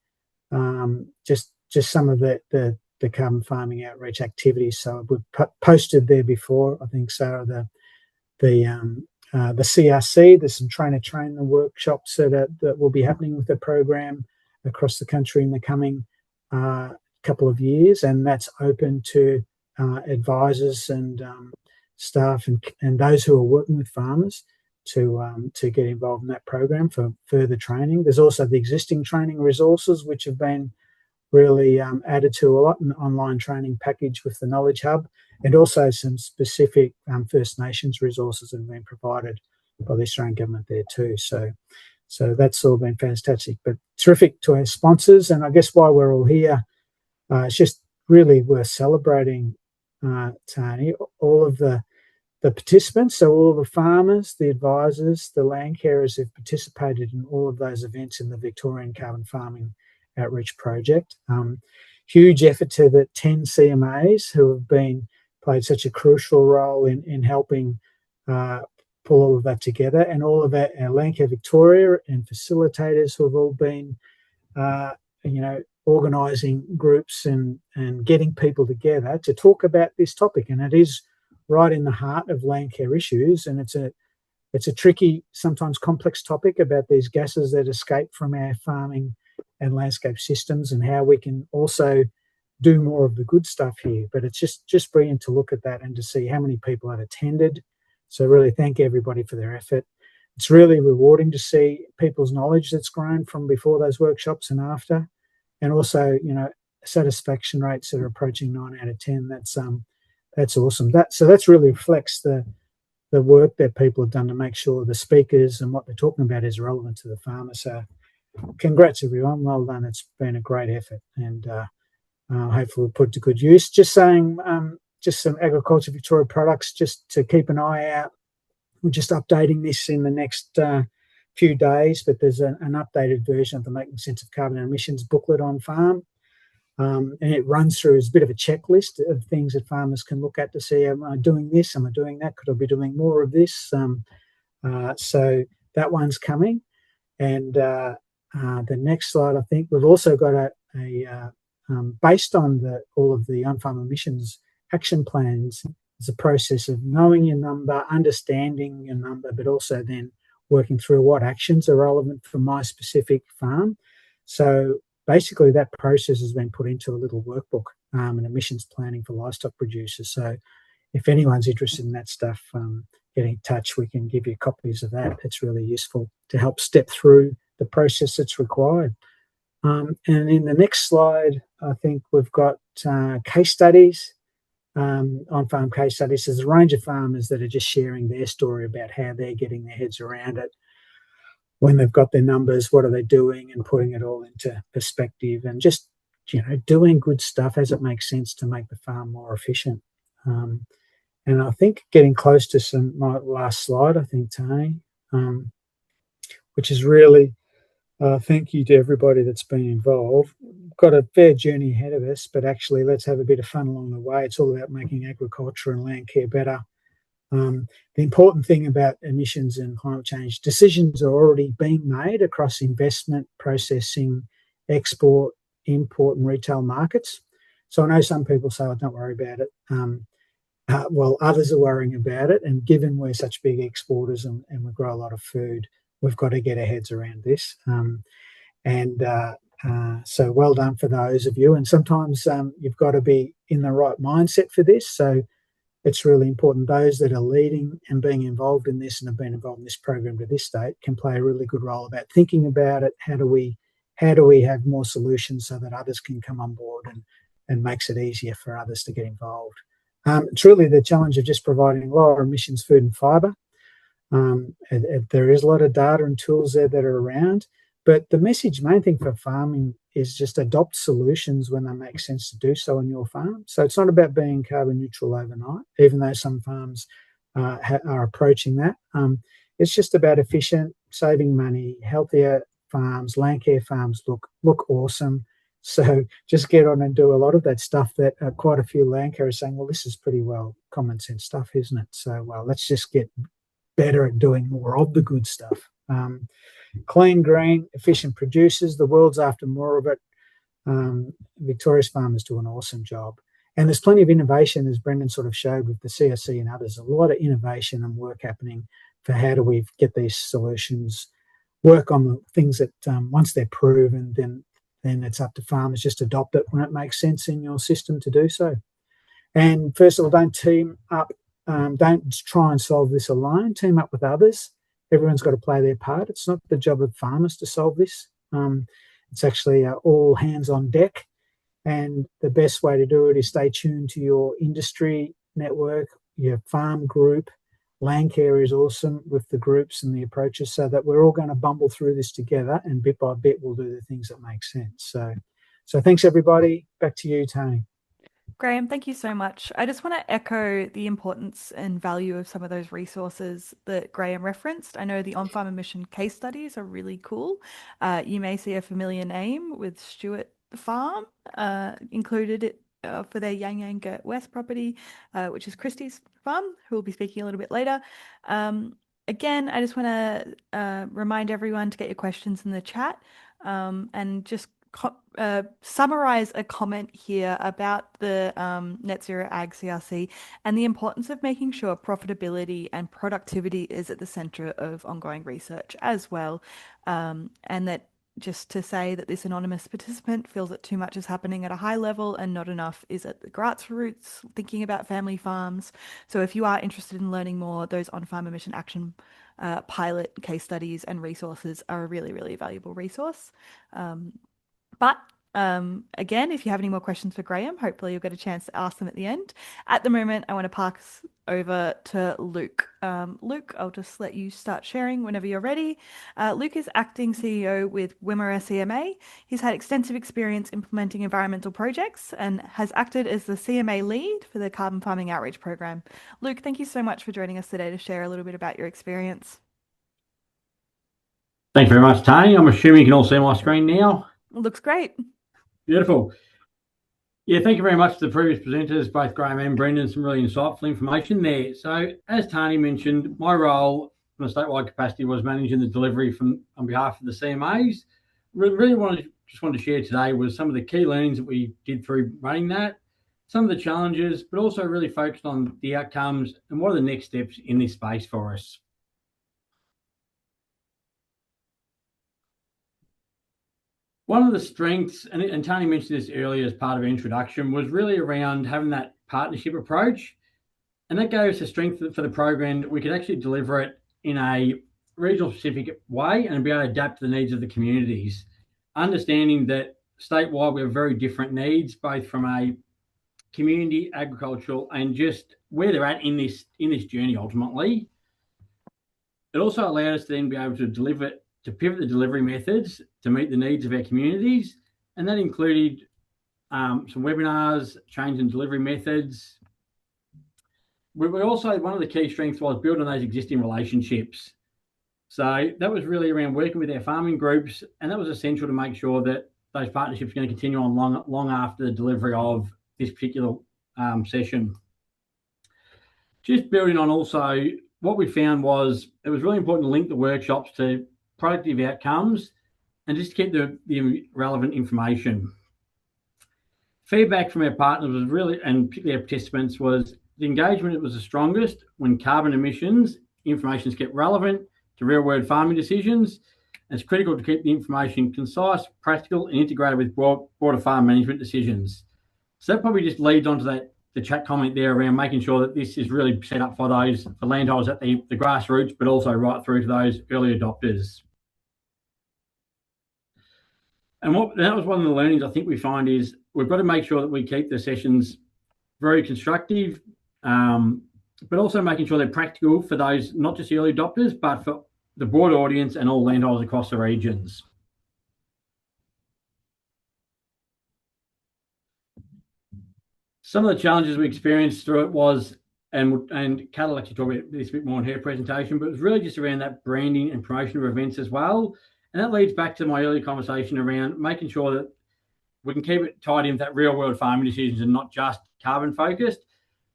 just some of the carbon farming outreach activities. So we posted there before, I think, Sarah, the CRC. There's some trainer workshops that will be happening with the program across the country in the coming couple of years, and that's open to advisors and staff and those who are working with farmers to get involved in that program for further training. There's also the existing training resources which have been really added to a lot, an online training package with the Knowledge Hub, and also some specific First Nations resources that have been provided by the Australian government there too. So that's all been fantastic. But terrific to our sponsors, and I guess why we're all here, it's just really worth celebrating, Tony, all of the participants, so all the farmers, the advisors, the land carers who've participated in all of those events in the Victorian Carbon Farming Outreach Project. Huge effort to the 10 CMAs who have played such a crucial role in helping pull all of that together, and all of our Landcare Victoria and facilitators who have all been, organising groups and getting people together to talk about this topic. And it is right in the heart of land care issues, and it's a tricky, sometimes complex topic about these gases that escape from our farming and landscape systems, and how we can also do more of the good stuff here. But it's just brilliant to look at that and to see how many people have attended, So really thank everybody for their effort. It's really rewarding to see people's knowledge that's grown from before those workshops and after, and also, satisfaction rates that are approaching 9 out of 10. That's awesome. That's really reflects the work that people have done to make sure the speakers and what they're talking about is relevant to the farmer. So congrats everyone, well done. It's been a great effort, and hopefully we'll put to good use. Just saying, just some Agriculture Victoria products just to keep an eye out. We're just updating this in the next few days, but there's an updated version of the Making Sense of Carbon and Emissions booklet on farm. And it runs through as a bit of a checklist of things that farmers can look at to see, am I doing this? Am I doing that? Could I be doing more of this? So that one's coming. And the next slide, I think we've also got based on all of the on-farm emissions action plans, is a process of knowing your number, understanding your number, but also then working through what actions are relevant for my specific farm. So basically that process has been put into a little workbook, an emissions planning for livestock producers. So if anyone's interested in that stuff, get in touch. We can give you copies of that. It's really useful to help step through the process that's required. And in the next slide, I think we've got case studies, on-farm case studies. There's a range of farmers that are just sharing their story about how they're getting their heads around it. When they've got their numbers, what are they doing, and putting it all into perspective, and just, doing good stuff as it makes sense to make the farm more efficient. And I think getting close to my last slide, I think, Tony, which is really thank you to everybody that's been involved. We've got a fair journey ahead of us, but actually let's have a bit of fun along the way. It's all about making agriculture and land care better. The important thing about emissions and climate change, decisions are already being made across investment, processing, export, import and retail markets. So I know some people say, oh, don't worry about it. Well, others are worrying about it. And given we're such big exporters and we grow a lot of food, we've got to get our heads around this. So well done for those of you. And sometimes you've got to be in the right mindset for this. So it's really important. Those that are leading and being involved in this and have been involved in this program to this date can play a really good role about thinking about it. How do we have more solutions so that others can come on board and makes it easier for others to get involved. It's really the challenge of just providing lower emissions food and fibre. There is a lot of data and tools there that are around, but the main thing for farming is just adopt solutions when they make sense to do so on your farm. So it's not about being carbon neutral overnight, even though some farms are approaching that. It's just about efficient, saving money, healthier farms. Landcare farms look awesome. So just get on and do a lot of that stuff that quite a few landcarers are saying, well, this is pretty well common sense stuff, isn't it? So, well, let's just get better at doing more of the good stuff. Clean, green, efficient producers. The world's after more of it. Victoria's farmers do an awesome job. And there's plenty of innovation, as Brendan sort of showed with the CSC and others, a lot of innovation and work happening for how do we get these solutions, work on the things that once they're proven, then it's up to farmers, just adopt it when it makes sense in your system to do so. And first of all, don't team up. Don't try and solve this alone. Team up with others. Everyone's got to play their part. It's not the job of farmers to solve this. It's actually all hands on deck. And the best way to do it is stay tuned to your industry network, your farm group. Landcare is awesome with the groups and the approaches, so that we're all going to bumble through this together, and bit by bit we'll do the things that make sense. So thanks everybody. Back to you, Tony. Graham, thank you so much. I just want to echo the importance and value of some of those resources that Graham referenced. I know the on-farm emission case studies are really cool. You may see a familiar name with Stewart Farm included for their Yang Yang Gert West property, which is Christie's farm, who will be speaking a little bit later. Again, I just want to remind everyone to get your questions in the chat and just summarize a comment here about the Net Zero Ag CRC and the importance of making sure profitability and productivity is at the center of ongoing research as well, and that just to say that this anonymous participant feels that too much is happening at a high level and not enough is at the grassroots, thinking about family farms. So if you are interested in learning more, those on-farm emission action pilot case studies and resources are a really, really valuable resource. But again, if you have any more questions for Graham, hopefully you'll get a chance to ask them at the end. At the moment, I want to pass over to Luke. Luke, I'll just let you start sharing whenever you're ready. Luke is acting CEO with Wimmera CMA. He's had extensive experience implementing environmental projects and has acted as the CMA lead for the Carbon Farming Outreach Program. Luke, thank you so much for joining us today to share a little bit about your experience. Thank you very much, Tony. I'm assuming you can all see my screen now. Looks great. Beautiful. Yeah, thank you very much to the previous presenters, both Graham and Brendan, some really insightful information there. So as Tony mentioned, my role from a statewide capacity was managing the delivery on behalf of the CMAs. Really just wanted to share today was some of the key learnings that we did through running that, some of the challenges, but also really focused on the outcomes and what are the next steps in this space for us. One of the strengths, and Tony mentioned this earlier as part of our introduction, was really around having that partnership approach. And that gave us a strength for the program that we could actually deliver it in a regional specific way and be able to adapt to the needs of the communities. Understanding that statewide we have very different needs, both from a community, agricultural, and just where they're at in this journey ultimately. It also allowed us to then be able to pivot the delivery methods to meet the needs of our communities. And that included some webinars, change in delivery methods. We also, one of the key strengths was building on those existing relationships. So that was really around working with our farming groups, and that was essential to make sure that those partnerships are going to continue on long after the delivery of this particular session. Just building on also, what we found was it was really important to link the workshops to productive outcomes and just keep the relevant information. Feedback from our partners was really, and particularly our participants, was the engagement was the strongest when carbon emissions information is kept relevant to real-world farming decisions. And it's critical to keep the information concise, practical, and integrated with broader farm management decisions. So that probably just leads on to the chat comment there around making sure that this is really set up for landholders at the grassroots, but also right through to those early adopters. And that was one of the learnings I think we find is we've got to make sure that we keep the sessions very constructive, but also making sure they're practical for those, not just the early adopters, but for the broad audience and all landholders across the regions. Some of the challenges we experienced through it was, and Kat will actually talk about this a bit more in her presentation, but it was really just around that branding and promotion of events as well. And that leads back to my earlier conversation around making sure that we can keep it tied in with that real world farming decisions and not just carbon focused.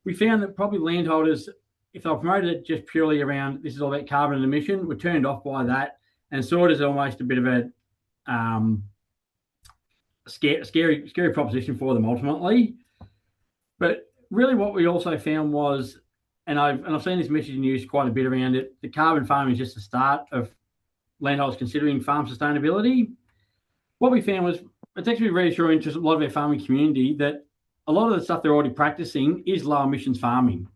We found that probably landholders, if they promoted it just purely around this is all about carbon and emission, were turned off by that and saw it as almost a bit of a scary proposition for them ultimately. But really what we also found was, and I've seen this messaging used quite a bit around it, the carbon farming is just the start of landholders considering farm sustainability. What we found was it's actually reassuring to a lot of our farming community that a lot of the stuff they're already practicing is low emissions farming.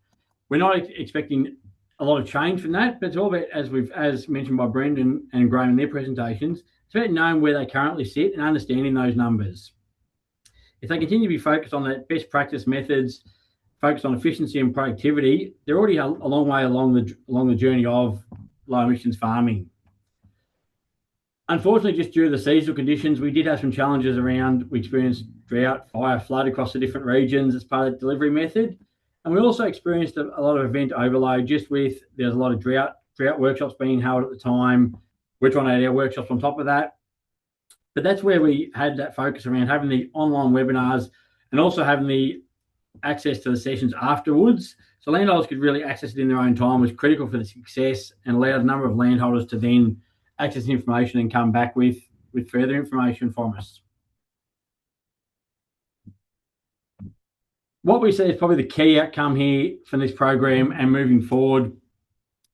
We're not expecting a lot of change from that, but it's all about, as mentioned by Brendan and Graham in their presentations, it's about knowing where they currently sit and understanding those numbers. If they continue to be focused on that best practice methods, focused on efficiency and productivity, they're already a long way along the journey of low emissions farming. Unfortunately, just due to the seasonal conditions, we did have some challenges around, we experienced drought, fire, flood across the different regions as part of the delivery method. And we also experienced a lot of event overload just with, there's a lot of drought workshops being held at the time. We're trying to add our workshops on top of that. But that's where we had that focus around having the online webinars and also having the access to the sessions afterwards. So landholders could really access it in their own time was critical for the success and allowed a number of landholders to then access the information and come back with further information from us. What we see is probably the key outcome here from this program and moving forward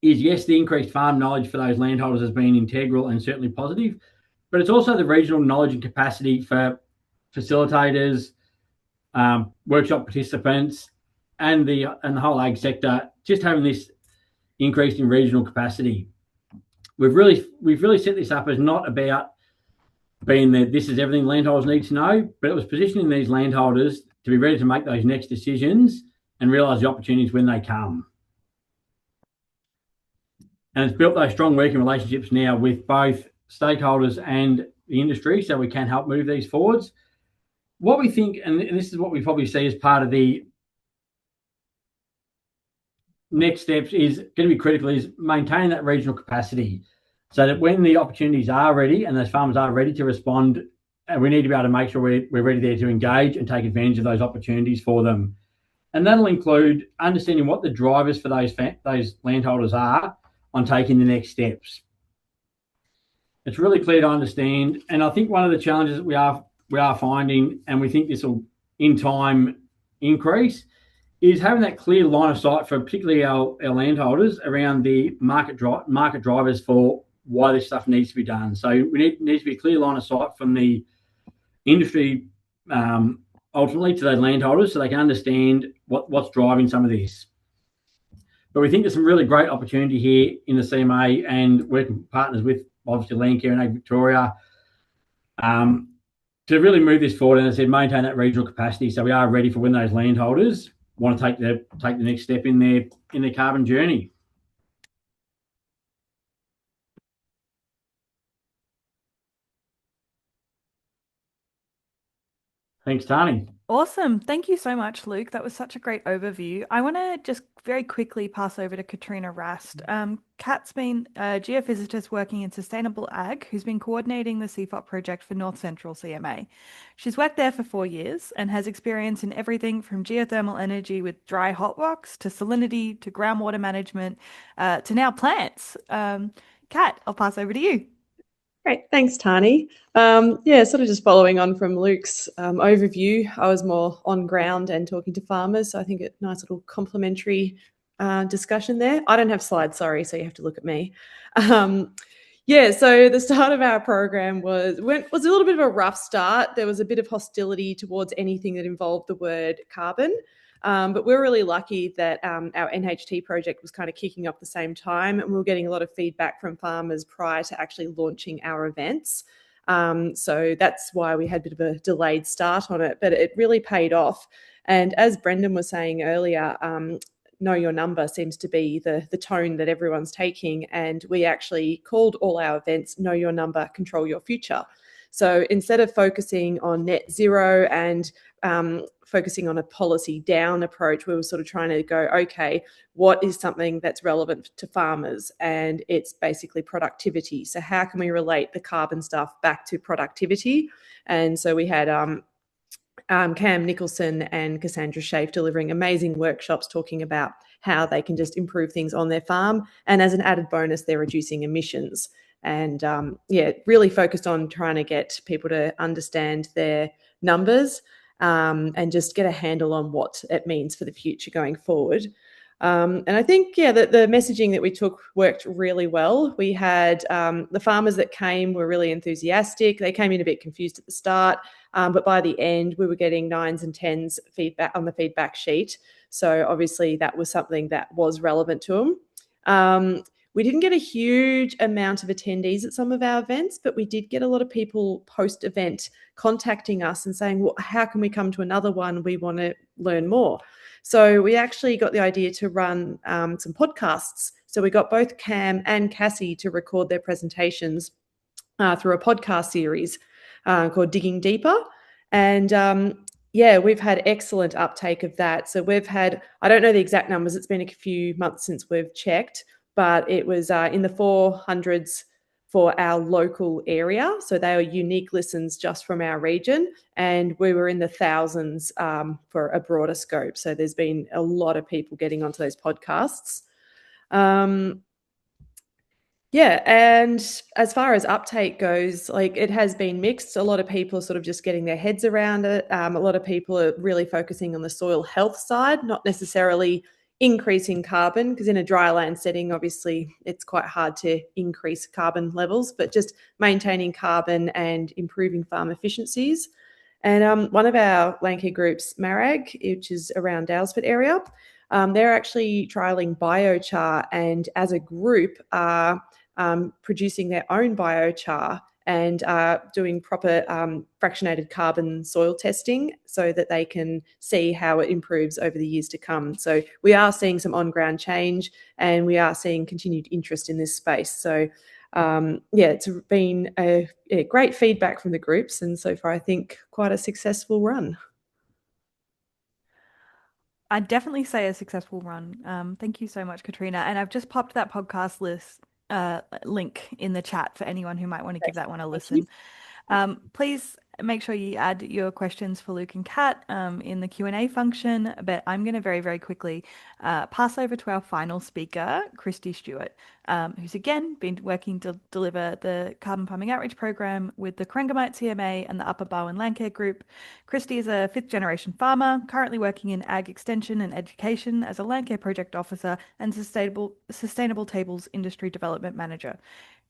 is, yes, the increased farm knowledge for those landholders has been integral and certainly positive, but it's also the regional knowledge and capacity for facilitators, workshop participants, and the whole ag sector, just having this increase in regional capacity. We've really set this up as not about being that this is everything landholders need to know, but it was positioning these landholders to be ready to make those next decisions and realise the opportunities when they come. And it's built those strong working relationships now with both stakeholders and the industry, so we can help move these forwards. What we think, and this is what we probably see as part of the next steps, is going to be critical, is maintaining that regional capacity, so that when the opportunities are ready and those farmers are ready to respond, we need to be able to make sure we're ready there to engage and take advantage of those opportunities for them. And that'll include understanding what the drivers for those landholders are on taking the next steps. It's really clear to understand, and I think one of the challenges that we are finding, and we think this will in time increase, is having that clear line of sight for particularly our landholders around the market drivers for why this stuff needs to be done. So we need to be a clear line of sight from the industry ultimately to those landholders, so they can understand what's driving some of this. But we think there's some really great opportunity here in the CMA and working partners with obviously Landcare and AgVictoria to really move this forward, and as I said, maintain that regional capacity, so we are ready for when those landholders want to take the next step in their carbon journey. Thanks, Tani. Awesome. Thank you so much, Luke. That was such a great overview. I want to just very quickly pass over to Katrina Rast. Kat's been a geophysicist working in sustainable ag who's been coordinating the CFOP project for North Central CMA. She's worked there for 4 years and has experience in everything from geothermal energy with dry hot rocks to salinity to groundwater management to now plants. Kat, I'll pass over to you. Great, thanks, Tani. Yeah, sort of just following on from Luke's overview, I was more on ground and talking to farmers, so I think a nice little complementary discussion there. I don't have slides, sorry, so you have to look at me. Yeah, so the start of our program was a little bit of a rough start. There was a bit of hostility towards anything that involved the word carbon. But we're really lucky that our NHT project was kind of kicking off at the same time, and we were getting a lot of feedback from farmers prior to actually launching our events. So that's why we had a bit of a delayed start on it, but it really paid off. And as Brendan was saying earlier, know your number seems to be the tone that everyone's taking, and we actually called all our events Know Your Number, Control Your Future. So instead of focusing on net zero and focusing on a policy down approach, we were sort of trying to go, okay, what is something that's relevant to farmers? And it's basically productivity. So how can we relate the carbon stuff back to productivity? And so we had Cam Nicholson and Cassandra Schaaf delivering amazing workshops talking about how they can just improve things on their farm. And as an added bonus, they're reducing emissions. And yeah, really focused on trying to get people to understand their numbers and just get a handle on what it means for the future going forward. And I think, yeah, the messaging that we took worked really well. We had the farmers that came were really enthusiastic. They came in a bit confused at the start, but by the end, we were getting 9s and 10s feedback on the feedback sheet. So obviously that was something that was relevant to them. We didn't get a huge amount of attendees at some of our events, but we did get a lot of people post-event contacting us and saying, well, how can we come to another one? We want to learn more. So we actually got the idea to run some podcasts. So we got both Cam and Cassie to record their presentations through a podcast series called Digging Deeper. And yeah, we've had excellent uptake of that. So we've had, I don't know the exact numbers, it's been a few months since we've checked, but it was in the 400s for our local area. So they were unique listens just from our region, and we were in the thousands for a broader scope. So there's been a lot of people getting onto those podcasts. Yeah, and as far as uptake goes, like it has been mixed. A lot of people are sort of just getting their heads around it. A lot of people are really focusing on the soil health side, not necessarily increasing carbon, because in a dry land setting, obviously, it's quite hard to increase carbon levels, but just maintaining carbon and improving farm efficiencies. And one of our Landcare groups, Marag, which is around Dalesford area, they're actually trialling biochar, and as a group are producing their own biochar and doing proper fractionated carbon soil testing so that they can see how it improves over the years to come. So we are seeing some on-ground change, and we are seeing continued interest in this space. So yeah, it's been a great feedback from the groups, and so far I think quite a successful run. I'd definitely say a successful run. Thank you so much, Katrina. And I've just popped that podcast link in the chat for anyone who might want to give that one a listen. Please make sure you add your questions for Luke and Kat in the Q&A function, but I'm going to very, very quickly pass over to our final speaker, Christy Stewart, who's again been working to deliver the Carbon Farming Outreach Program with the Corangamite CMA and the Upper Barwon Landcare Group. Christy is a fifth-generation farmer, currently working in ag extension and education as a Landcare Project Officer and Sustainable Tables Industry Development Manager.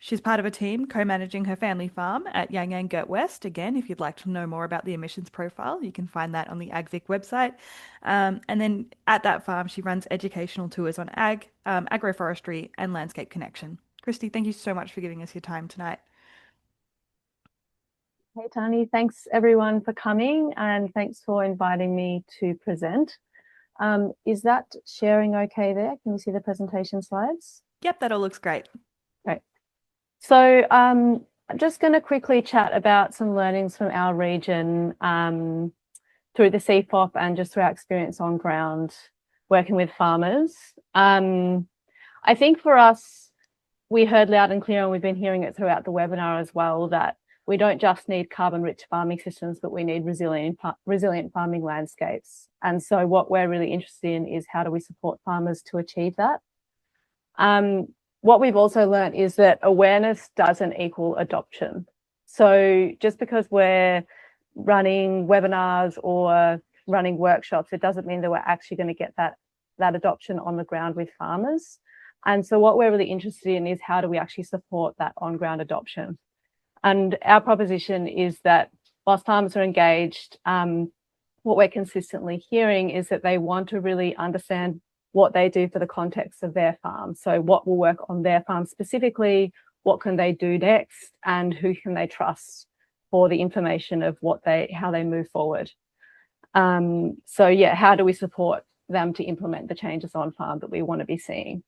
She's part of a team co-managing her family farm at Yang Yang Gert West. Again, if you'd like to know more about the emissions profile, you can find that on the AgVic website. And then at that farm, she runs educational tours on ag, agroforestry, and landscape connection. Christy, thank you so much for giving us your time tonight. Hey, Tani, thanks everyone for coming, and thanks for inviting me to present. Is that sharing okay there? Can you see the presentation slides? Yep, that all looks great. Great. So I'm just going to quickly chat about some learnings from our region through the CFOP and just through our experience on ground working with farmers. I think for us, we heard loud and clear, and we've been hearing it throughout the webinar as well, that we don't just need carbon-rich farming systems, but we need resilient farming landscapes. And so what we're really interested in is how do we support farmers to achieve that? What we've also learned is that awareness doesn't equal adoption. So just because we're running webinars or running workshops, it doesn't mean that we're actually going to get that adoption on the ground with farmers. And so what we're really interested in is how do we actually support that on-ground adoption? And our proposition is that whilst farmers are engaged, what we're consistently hearing is that they want to really understand what they do for the context of their farm. So what will work on their farm specifically, what can they do next, and who can they trust for the information of how they move forward. So yeah, how do we support them to implement the changes on farm that we want to be seeing?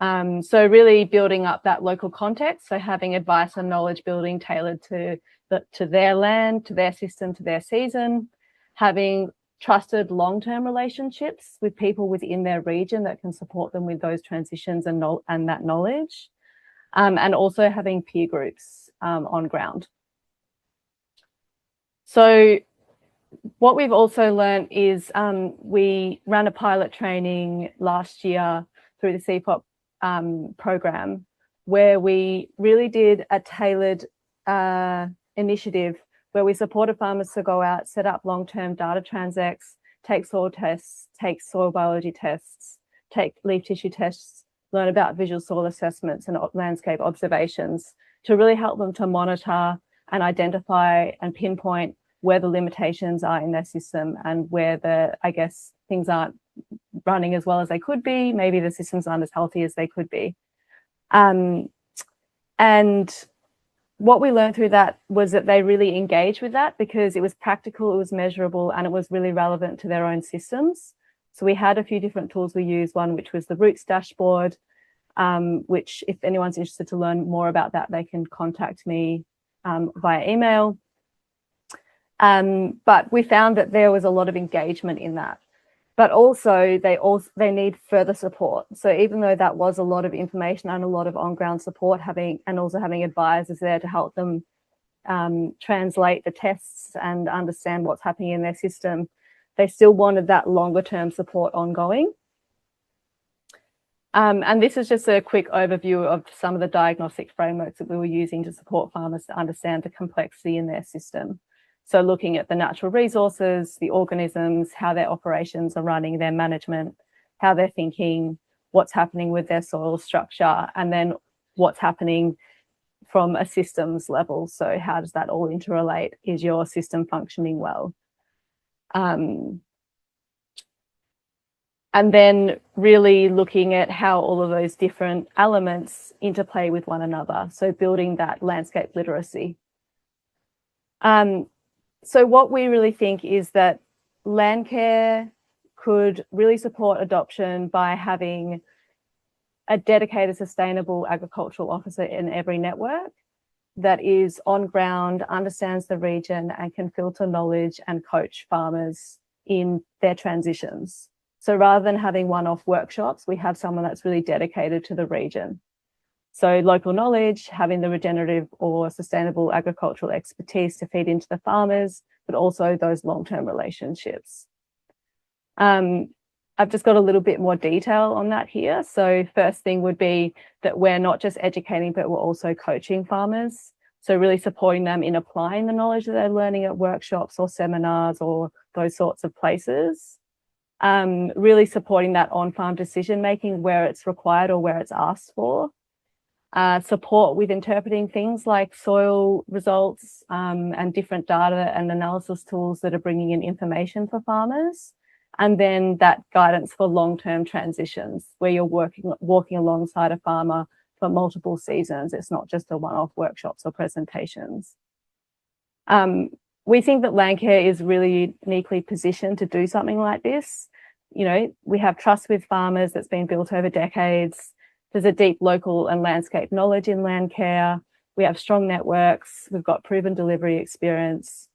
So really building up that local context, so having advice and knowledge building tailored to their land, to their system, to their season, having trusted long-term relationships with people within their region that can support them with those transitions and that knowledge, and also having peer groups on ground. So what we've also learned is we ran a pilot training last year through the CFOP program, where we really did a tailored initiative where we supported farmers to go out, set up long-term data transects, take soil tests, take soil biology tests, take leaf tissue tests, learn about visual soil assessments and landscape observations to really help them to monitor and identify and pinpoint where the limitations are in their system and where things aren't running as well as they could be. Maybe the systems aren't as healthy as they could be. And what we learned through that was that they really engaged with that because it was practical, it was measurable, and it was really relevant to their own systems. So we had a few different tools we used, one which was the Roots dashboard, which if anyone's interested to learn more about that, they can contact me via email. But we found that there was a lot of engagement in that. But also they need further support. So even though that was a lot of information and a lot of on-ground support, having advisors there to help them translate the tests and understand what's happening in their system, they still wanted that longer-term support ongoing. And this is just a quick overview of some of the diagnostic frameworks that we were using to support farmers to understand the complexity in their system. So looking at the natural resources, the organisms, how their operations are running, their management, how they're thinking, what's happening with their soil structure, and then what's happening from a systems level. So how does that all interrelate? Is your system functioning well? And then really looking at how all of those different elements interplay with one another. So building that landscape literacy. So what we really think is that Landcare could really support adoption by having a dedicated sustainable agricultural officer in every network that is on ground, understands the region, and can filter knowledge and coach farmers in their transitions. So rather than having one-off workshops, we have someone that's really dedicated to the region. So local knowledge, having the regenerative or sustainable agricultural expertise to feed into the farmers, but also those long-term relationships. I've just got a little bit more detail on that here. So first thing would be that we're not just educating, but we're also coaching farmers. So really supporting them in applying the knowledge that they're learning at workshops or seminars or those sorts of places. Really supporting that on-farm decision-making where it's required or where it's asked for. Support with interpreting things like soil results and different data and analysis tools that are bringing in information for farmers. And then that guidance for long-term transitions where you're walking alongside a farmer for multiple seasons. It's not just a one-off workshops or presentations. We think that Landcare is really uniquely positioned to do something like this. You know, we have trust with farmers that's been built over decades. There's a deep local and landscape knowledge in Landcare. We have strong networks. We've got proven delivery experience.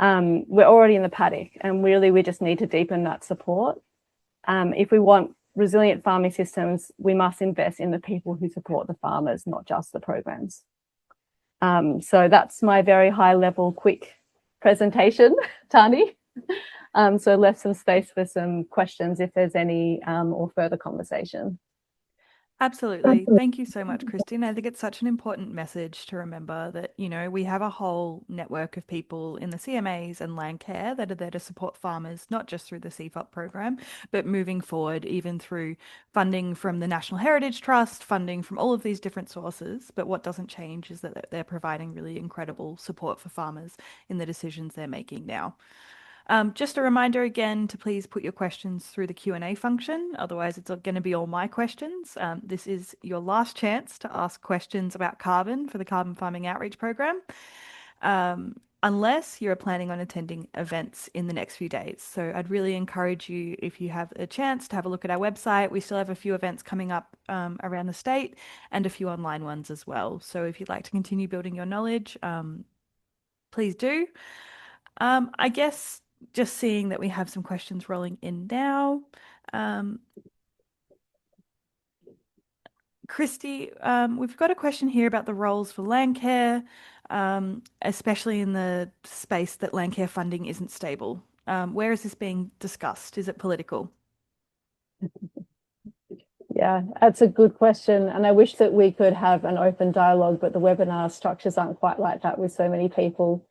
We're already in the paddock and really we just need to deepen that support. If we want resilient farming systems, we must invest in the people who support the farmers, not just the programs. So that's my very high level, quick presentation, Tani. So left some space for some questions if there's any or further conversation. Absolutely. Thank you so much, Christine. I think it's such an important message to remember that, you know, we have a whole network of people in the CMAs and Landcare that are there to support farmers, not just through the CFOP program, but moving forward, even through funding from the National Heritage Trust, funding from all of these different sources. But what doesn't change is that they're providing really incredible support for farmers in the decisions they're making now. Just a reminder again to please put your questions through the Q&A function. Otherwise, it's going to be all my questions. This is your last chance to ask questions about carbon for the Carbon Farming Outreach Program, unless you're planning on attending events in the next few days. So I'd really encourage you, if you have a chance, to have a look at our website. We still have a few events coming up around the state and a few online ones as well. So if you'd like to continue building your knowledge, please do. I guess just seeing that we have some questions rolling in now. Christy, we've got a question here about the roles for Landcare, especially in the space that Landcare funding isn't stable. Where is this being discussed? Is it political? Yeah, that's a good question. And I wish that we could have an open dialogue, but the webinar structures aren't quite like that with so many people.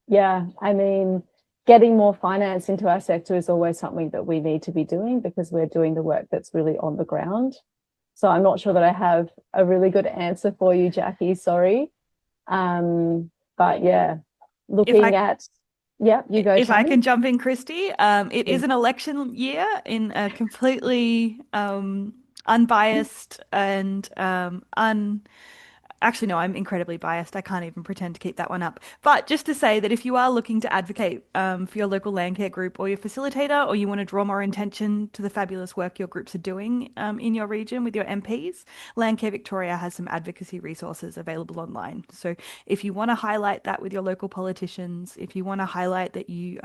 Yeah, I mean, getting more finance into our sector is always something that we need to be doing because we're doing the work that's really on the ground. So I'm not sure that I have a really good answer for you, Jackie, sorry. But yeah, looking at, yeah, you go, If I Tony. can jump in, Christy, it is an election year in a completely unbiased and Actually, no, I'm incredibly biased. I can't even pretend to keep that one up. But just to say that if you are looking to advocate for your local Landcare group or your facilitator, or you want to draw more attention to the fabulous work your groups are doing in your region with your MPs, Landcare Victoria has some advocacy resources available online. So if you want to highlight that with your local politicians, if you want to highlight that you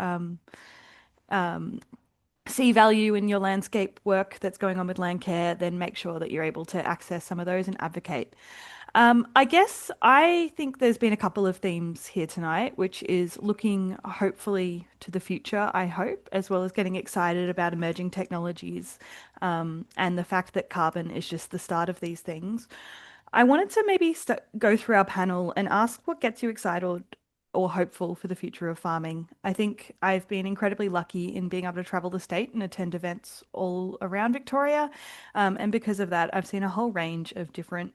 see value in your landscape work that's going on with Landcare, then make sure that you're able to access some of those and advocate. I guess I think there's been a couple of themes here tonight, which is looking hopefully to the future, I hope, as well as getting excited about emerging technologies and the fact that carbon is just the start of these things. I wanted to maybe go through our panel and ask what gets you excited or hopeful for the future of farming. I think I've been incredibly lucky in being able to travel the state and attend events all around Victoria. And because of that, I've seen a whole range of different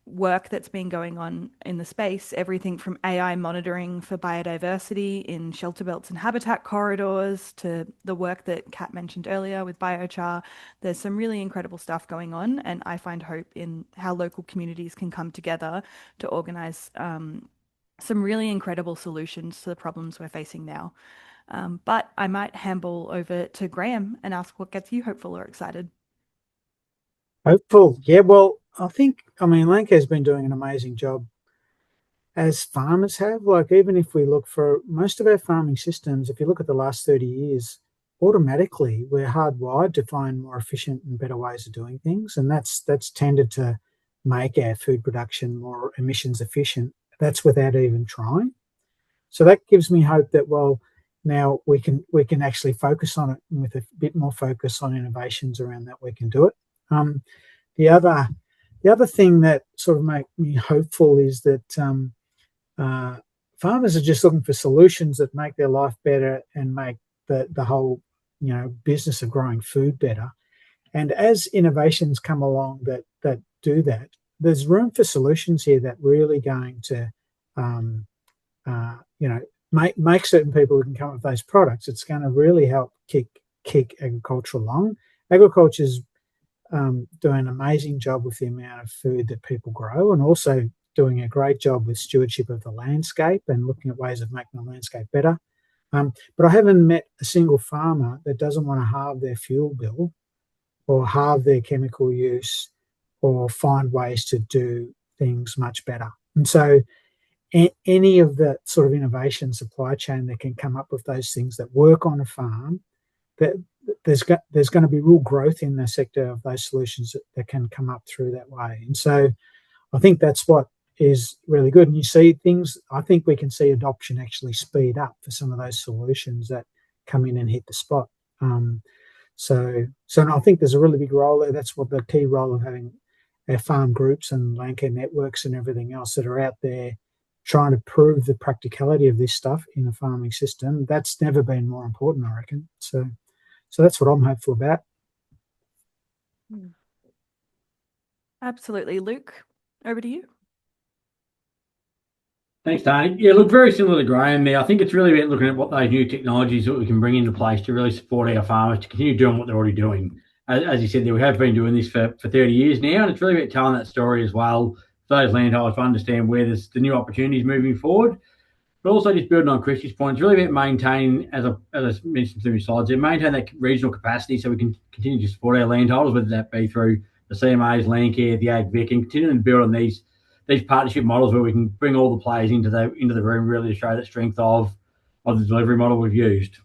work that's been going on in the space, everything from AI monitoring for biodiversity in shelter belts and habitat corridors to the work that Kat mentioned earlier with biochar. There's some really incredible stuff going on, and I find hope in how local communities can come together to organise some really incredible solutions to the problems we're facing now. But I might handball over to Graham and ask what gets you hopeful or excited. Hopeful. Yeah, well, I mean, Landcare's been doing an amazing job, as farmers have. Like, even if we look for most of our farming systems, if you look at the last 30 years, automatically we're hardwired to find more efficient and better ways of doing things. And that's tended to make our food production more emissions efficient. That's without even trying. So that gives me hope that, well, now we can actually focus on it, and with a bit more focus on innovations around that, we can do it. The other thing that sort of make me hopeful is that farmers are just looking for solutions that make their life better and make the whole business of growing food better. And as innovations come along that do that, there's room for solutions here that really going to make certain people who can come up with those products. It's going to really help kick agriculture along. Agriculture's doing an amazing job with the amount of food that people grow, and also doing a great job with stewardship of the landscape and looking at ways of making the landscape better. But I haven't met a single farmer that doesn't want to halve their fuel bill or halve their chemical use or find ways to do things much better. And so any of the sort of innovation supply chain that can come up with those things that work on a farm, that there's going to be real growth in the sector of those solutions that can come up through that way. And so I think that's what is really good. And you see things, I think we can see adoption actually speed up for some of those solutions that come in and hit the spot. So I think there's a really big role there. That's what the key role of having our farm groups and Landcare networks and everything else that are out there trying to prove the practicality of this stuff in a farming system. That's never been more important, I reckon. So that's what I'm hopeful about. Absolutely. Luke, over to you. Thanks, Tony. Yeah, look, very similar to Graham there. I think it's really about looking at what those new technologies that we can bring into place to really support our farmers to continue doing what they're already doing. As you said, we have been doing this for 30 years now, and it's really about telling that story as well for those landholders to understand where there's the new opportunities moving forward. But also just building on Christy's point, it's really about maintaining, as I mentioned through my slides, maintain that regional capacity so we can continue to support our landholders, whether that be through the CMAs, Landcare, the AgVic, and continuing to build on these partnership models where we can bring all the players into the room, really to show the strength of the delivery model we've used.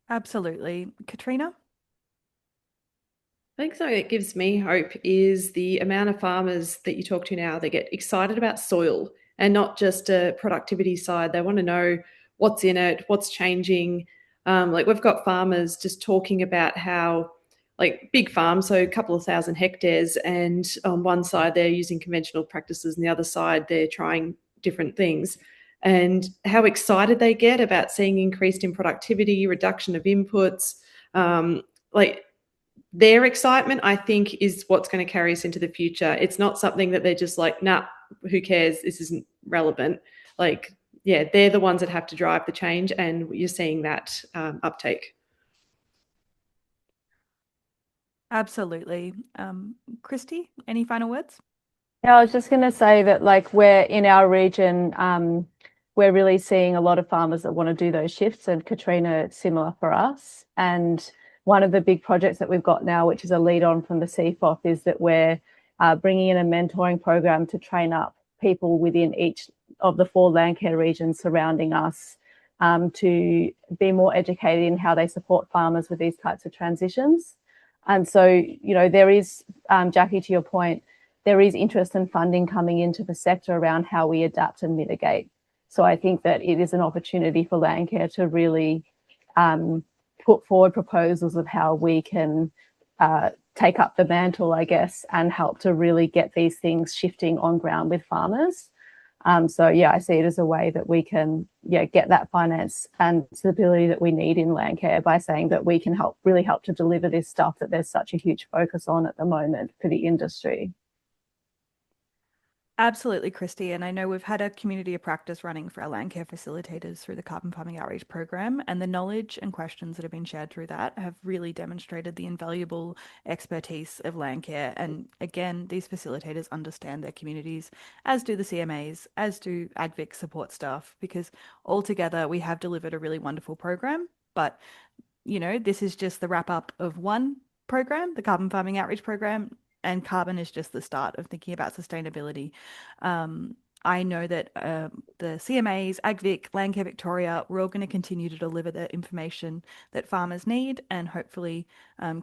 Absolutely. Katrina? I think something that gives me hope is the amount of farmers that you talk to now that get excited about soil and not just a productivity side. They want to know what's in it, what's changing. Like we've got farmers just talking about how, like big farms, so a couple of thousand hectares, and on one side they're using conventional practices and the other side they're trying different things, and how excited they get about seeing increased in productivity, reduction of inputs. Like their excitement, I think, is what's going to carry us into the future. It's not something that they're just like, nah, who cares? This isn't relevant. Like, yeah, they're the ones that have to drive the change, and you're seeing that uptake. Absolutely. Christy, any final words? Yeah, I was just going to say that, like, we're in our region, we're really seeing a lot of farmers that want to do those shifts, and Katrina, it's similar for us. And one of the big projects that we've got now, which is a lead on from the CFOP, is that we're bringing in a mentoring program to train up people within each of the 4 Landcare regions surrounding us to be more educated in how they support farmers with these types of transitions. And so, you know, there is, Jackie, to your point, there is interest and funding coming into the sector around how we adapt and mitigate. So I think that it is an opportunity for Landcare to really put forward proposals of how we can take up the mantle, I guess, and help to really get these things shifting on ground with farmers. So yeah, I see it as a way that we can get that finance and stability that we need in Landcare by saying that we can really help to deliver this stuff that there's such a huge focus on at the moment for the industry. Absolutely, Christy. And I know we've had a community of practice running for our Landcare facilitators through the Carbon Farming Outreach Program, and the knowledge and questions that have been shared through that have really demonstrated the invaluable expertise of Landcare. And again, these facilitators understand their communities, as do the CMAs, as do AgVic support staff, because altogether we have delivered a really wonderful program. But, this is just the wrap up of one program, the Carbon Farming Outreach Program, and carbon is just the start of thinking about sustainability. I know that the CMAs, AgVic, Landcare Victoria, we're all going to continue to deliver the information that farmers need and hopefully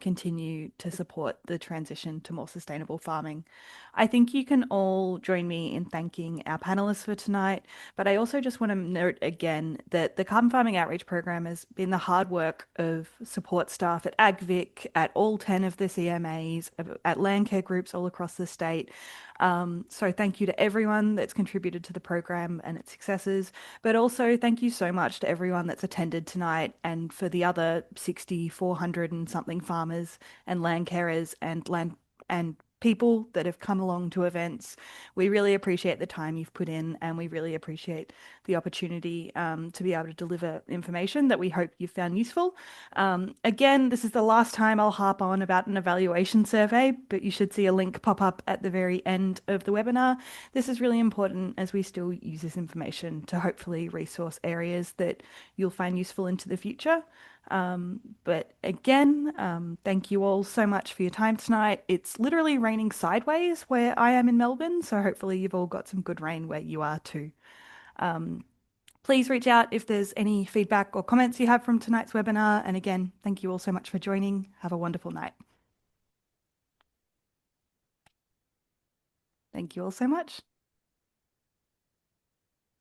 continue to support the transition to more sustainable farming. I think you can all join me in thanking our panelists for tonight, but I also just want to note again that the Carbon Farming Outreach Program has been the hard work of support staff at AgVic, at all 10 of the CMAs, at Landcare groups all across the state. So thank you to everyone that's contributed to the program and its successes, but also thank you so much to everyone that's attended tonight and for the other 6,400 and something farmers and land carers and people that have come along to events. We really appreciate the time you've put in, and we really appreciate the opportunity to be able to deliver information that we hope you found useful. Again, this is the last time I'll harp on about an evaluation survey, but you should see a link pop up at the very end of the webinar. This is really important as we still use this information to hopefully resource areas that you'll find useful into the future. But again, thank you all so much for your time tonight. It's literally raining sideways where I am in Melbourne, so hopefully you've all got some good rain where you are too. Please reach out if there's any feedback or comments you have from tonight's webinar. And again, thank you all so much for joining. Have a wonderful night. Thank you all so much.